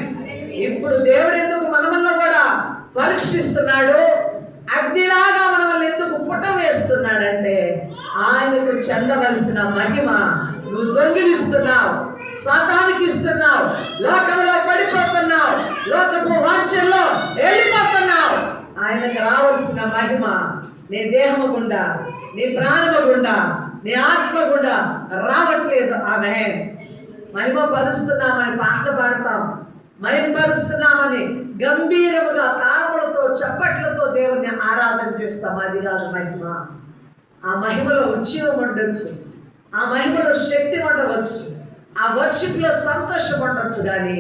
ఇప్పుడు దేవుడు ఎందుకు మనమల్లో కూడా పరీక్షిస్తున్నాడు? అగ్నిలాగా మనల్ని ఎందుకు పుటం వేస్తున్నాడంటే ఆయనకు చెందవలసిన మహిమ నువ్వు దొంగిలిస్తున్నావు, సాతానికి ఇస్తున్నావు, లోకంలో పడిపోతున్నావు, లోకపు వాంఛల్లో వెళ్ళిపోతున్నావు. ఆయనకు రావాల్సిన మహిమ నీ దేహము గుండా, నీ ప్రాణము గుండా, నీ ఆత్మ గుండా రావట్లేదు. ఆమె మహిమ పరుస్తున్నామని పాటలు పాడతాం, మహిమపరుస్తున్నామని గంభీరముగా తాళములతో చప్పట్లతో దేవుణ్ణి ఆరాధన చేస్తాం. అది కాదు మహిమ. ఆ మహిమలో ఉజ్జీవం ఉండొచ్చు, ఆ మహిమలో శక్తి ఉండవచ్చు, ఆ వర్షిప్లో సంతోషం ఉండొచ్చు. కానీ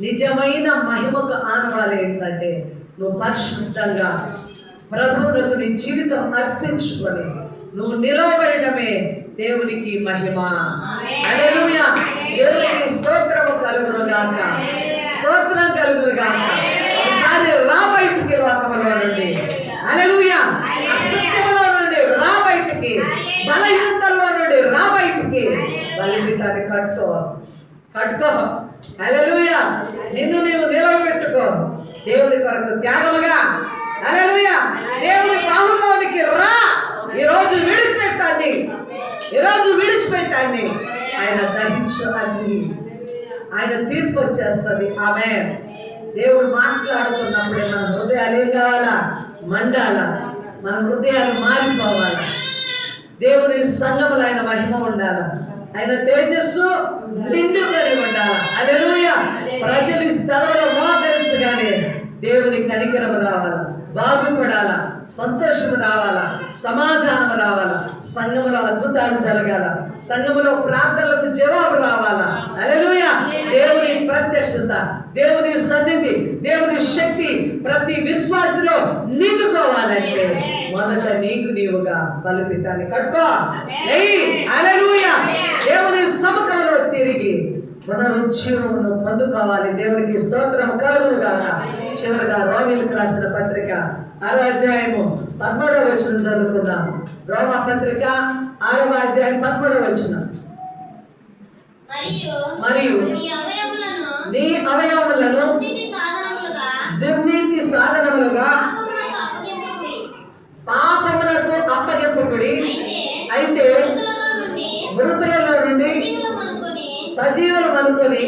నిజమైన మహిమకు ఆనవాలు ఏంటంటే నువ్వు పరిశుద్ధంగా ప్రభువులకు నీ జీవితం అర్పించుకొని నువ్వు నిలవబడటమే దేవునికి మహిమ. హల్లెలూయా. దేవునికి స్తోత్రము కలుగును గాక, స్తోత్రం కలుగును గాక. ఒకసారి రా బయటికి లోకములో నుండి. హల్లెలూయా. అసత్యములో నుండి రా బయటికి, బలహీనతల్లో నుండి రా బయటికి. బలిపీఠాన్ని కట్టుకో. హల్లెలూయా. నిన్ను నీవు నిలవబెట్టుకో దేవుని కొరకు త్యాగముగా. హల్లెలూయా. దేవుని బాహుల్లోనికి రా. ఈరోజు విడిచిపెట్టాన్ని ఆయన సహించు. ఆయన తీర్పు వచ్చేస్తుంది. ఆమేన్. దేవుడు మాట్లాడుతున్నప్పుడే మన హృదయాలు ఏం కావాలా? మండాలా. మన హృదయాలు మారిపోవాలా. దేవుని సంఘములో ఆయన మహిమ ఉండాలా. ఆయన తేజస్సు నిండుకొని ఉండాలా. హల్లెలూయా. ప్రజలు ఈ స్థలంలో మోకరించగానే దేవుని కనికరం రావాలా, బాగుపడాలా, సంతోషము రావాలా, సమాధానం రావాలా, సంఘములో అద్భుతాలు జరగాల, సంఘములో ప్రార్థనలకు జవాబు రావాలా. హల్లెలూయా. దేవుని ప్రత్యక్షత, దేవుని సన్నిధి, దేవుని శక్తి ప్రతి విశ్వాసలో నిండుకోవాలంటే మొదట నీకు నీవుగా బలిపీఠాన్ని కట్టుకో. హల్లెలూయా. దేవుని సముఖంలో తిరిగి పునరుజ్జీవమును పొందుకోవాలి. దేవునికి స్తోత్రం కలుగును గాక. చివరిగా రోమీయులకు రాసిన పత్రిక 6వ అధ్యాయము 13వ వచనం చదువుకుందాం. రోమా పత్రిక 6వ అధ్యాయం 13వ వచనం. మరియు నీ అవయవములను దుర్నీతి సాధనములుగా పాపమునకు అప్పగింపబడి, అయితే మృతులలో నుండి సజీవులు అనుకొని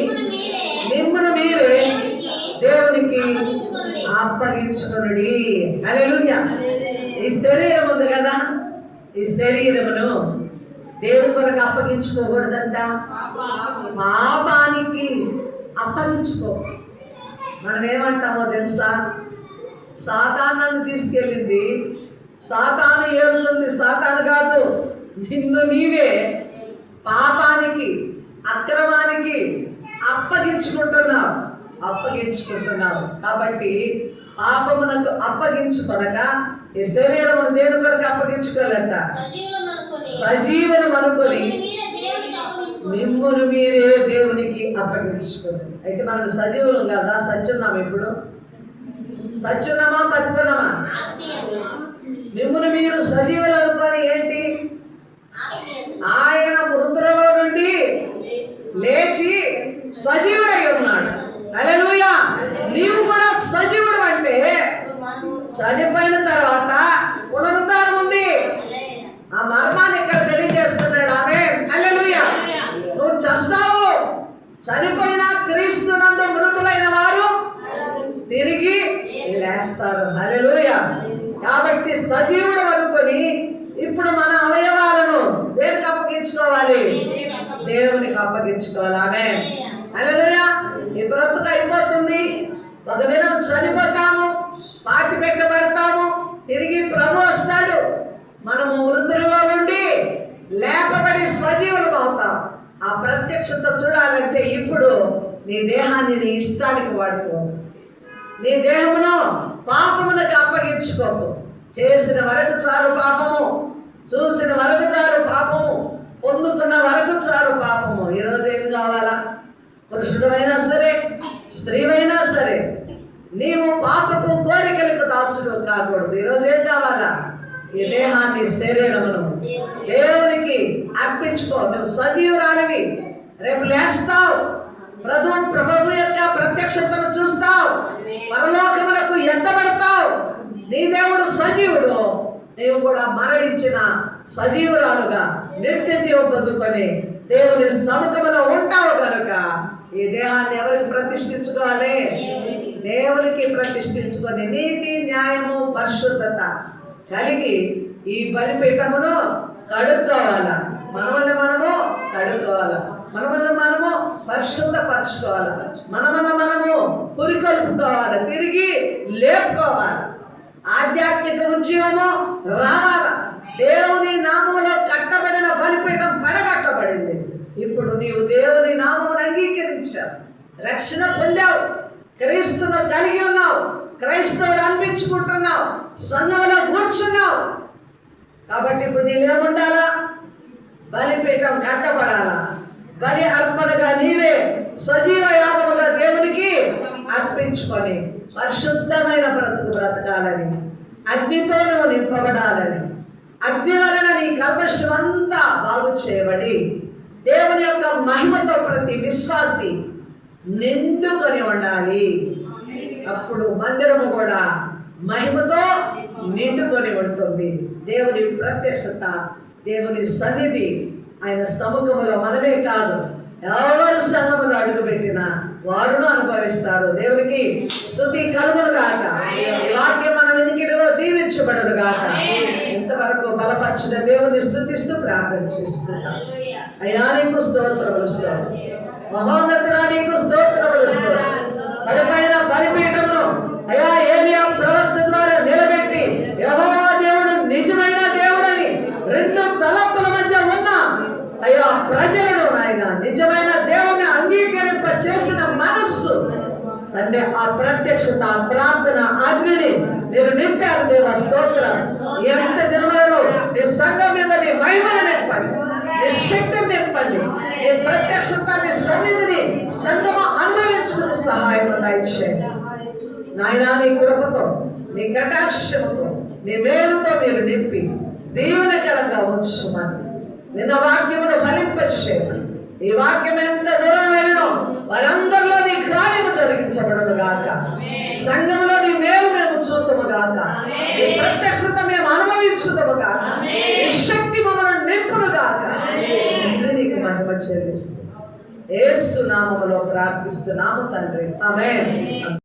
మిమ్మల్ని మీరే దేవునికి అప్పగించుకొనుడి. హల్లెలూయా. ఈ శరీరం ఉంది కదా, ఈ శరీరమును దేవుని కొరకు అప్పగించుకోకూడదంట. పాపానికి అప్పగించుకో. మనం ఏమంటామో తెలుసా? సాతాను తీసుకెళ్ళింది, సాతాను ఏలుతుంది. సాతాను కాదు, నిన్ను నీవే పాపానికి, అక్రమానికి అప్పగించుకుంటున్నావు. కాబట్టి పాపమునకు అప్పగించుకొనక ఈ శరీరం దేవుని కొరకు అప్పగించుకోవాలంట. సజీవులను అనుకొని మిమ్మల్ని మీరే దేవునికి అప్పగించుకోండి. అయితే మనకు సజీవులు కదా, సత్యున్నామా? ఇప్పుడు సత్యున్నామా, పచ్చిపోన్నామా? మిమ్మల్ని మీరు సజీవులు అనుకొని ఏంటి? ఆయన మృతులలో నుండి లేచి సజీవుడై ఉన్నాడు. హల్లెలూయా. నీవు కూడా సజీవుడు అంటే చనిపోయిన తర్వాత పునరుద్ధానం ఉంది. ఆ మర్మాన్ని ఇక్కడ తెలియజేస్తున్నాడు. ఆమేన్. హల్లెలూయా. నువ్వు చస్తావు, చనిపోయిన క్రీస్తునందు మృతులైన వారు తిరిగి లేస్తారు. హల్లెలూయా. కాబట్టి సజీవుడు అనుకొని ఇప్పుడు మన అవయవాలను దేనికి అప్పగించుకోవాలి? దేవునికి అప్పగించుకోవాలి. ఆమేన్. హల్లెలూయా. ఈ బ్రతుకు అయిపోతుంది, ఒక దినం చనిపోతాము, పాతి పెట్టబడతాము, తిరిగి ప్రభు వస్తాడు. మనము మృతులలో నుండి లేపబడి సజీవులం అవుతాం. ఆ ప్రత్యక్షత చూడాలంటే ఇప్పుడు నీ దేహాన్ని నీ ఇష్టానికి వాడుకో. నీ దేహమును పాపమునకు అప్పగించుకోకు. చేసిన వరకు చాలు పాపము, చూసిన వరకు చాలు పాపము, పొందుకున్న వరకు చాలు పాపము. ఈరోజు ఏం కావాలా? పురుషుడు అయినా సరే, స్త్రీవైనా సరే, నీవు పాపపు కోరికలకు దాసుడు కాకూడదు. ఈరోజు ఏం కావాలా? ఈ దేహాన్ని, శరీరమును దేవునికి అర్పించుకో. నువ్వు సజీవురాలివి. రేపు లేస్తావు, ప్రభు యొక్క ప్రత్యక్షతను చూస్తావు, పరలోకములకు ఎత్తబడతావు. నీ దేవుడు సజీవుడు, నీవు కూడా మరణించిన సజీవురాలుగా నిత్య జీవం పొందుకొని దేవుని సముఖంలో ఉంటావు కనుక ఈ దేహాన్ని ఎవరికి ప్రతిష్ఠించుకోవాలి? దేవునికి ప్రతిష్ఠించుకొని నీతి, న్యాయము, పరిశుద్ధత కలిగి ఈ బలిపీఠమును కడుక్కోవాలా. మనల్ని మనము కడుక్కోవాలా, మనల్ని మనము పరిశుద్ధపరచుకోవాలి, మనము పురికొల్పుకోవాలి, తిరిగి లేపుకోవాలి. ఆధ్యాత్మిక ఉద్యమము రావాల. దేవుని నామములో కట్టబడిన బలిపీఠం పడగట్టబడింది. ఇప్పుడు నీవు దేవుని నామమును అంగీకరించావు, రక్షణ పొందావు, క్రీస్తును కలిగి ఉన్నావు, క్రైస్తవుడు అనిపించుకుంటున్నావు, సంఘంలో కూర్చున్నావు. కాబట్టి ఇప్పుడు నీవేముండాలా? బలిపీఠం కట్టబడాలా. బలి అర్పణగా నీవే సజీవ యాగముగా దేవునికి అర్పించుకొని పరిశుద్ధమైన బ్రతుకు బ్రతకాలని, అగ్నితో నువ్వు నింపబడాలని, అగ్ని వలన నీ కల్మషం అంతా బాగు చేయబడి దేవుని యొక్క మహిమతో ప్రతి విశ్వాసి నిండుకొని ఉండాలి. అప్పుడు మందిరము కూడా మహిమతో నిండుకొని ఉంటుంది. దేవుని ప్రత్యక్షత, దేవుని సన్నిధి, ఆయన సముఖంలో మనమే కాదు ఎవరు సంఘములో అడుగుపెట్టినా వారును అనుభవిస్తారు. దేవునికి స్తుతి కలుగును గాక. ఈ వాక్యం మన వినికిడిలో దీవించబడదు గాక. ఇంతవరకు బలపరిచిన దేవుని స్తుతిస్తూ ప్రార్థన చేస్తున్నాం. అయ్యా నీకు స్తోత్రములు, మహోన్నతుడా నీకు స్తోత్రములు. పడిపైన బలిపీఠమును అయ్యా ఏలియా ప్రవక్త ద్వారా నిలబెట్టి యెహోవా దేవుడు నిజమైన దేవుడని రెండు తలంపుల మధ్య ఉన్న అయ్యా ప్రజలను ఆయన నిజమైన దేవుని అంగీకరింప చేసిన మనస్సు అంటే ఆ ప్రత్యక్షత, ప్రార్థన అగ్నిని మీరు నింపారు దేవ. స్తోత్రం. ఎంత జన్మలలో నీ సంఘం మీద నీ మహిమను నింపండి, నీ శక్తిని నింపండి, నీ ప్రత్యక్షత, నీ సన్నిధిని సంఘము అనుభవించుకునే సహాయం దయచేయండి నాయనా. నీ కృపతో, నీ కటాక్షముతో, నీ మేలుతో మీరు నింపి దీవెనకరంగా ఉంచుమని నిన్న వాక్యమును ఫలింపచేయండి. ఈ వాక్యం ఎంత దూరం వెళ్ళినో వారందరిలో నీ కార్యము జరిగించబడదు గాక. సంఘంలో నీ మేలు మేము చూద్దాము గాక. నీ ప్రత్యక్షత మేము అనుభవించుదాము గాక. నీ శక్తి మమ్మల్ని నింపును గాక. నీకు మహిమ చెల్లిస్తున్నాము. యేసు నామములో ప్రార్థిస్తున్నాము తండ్రి. ఆమేన్.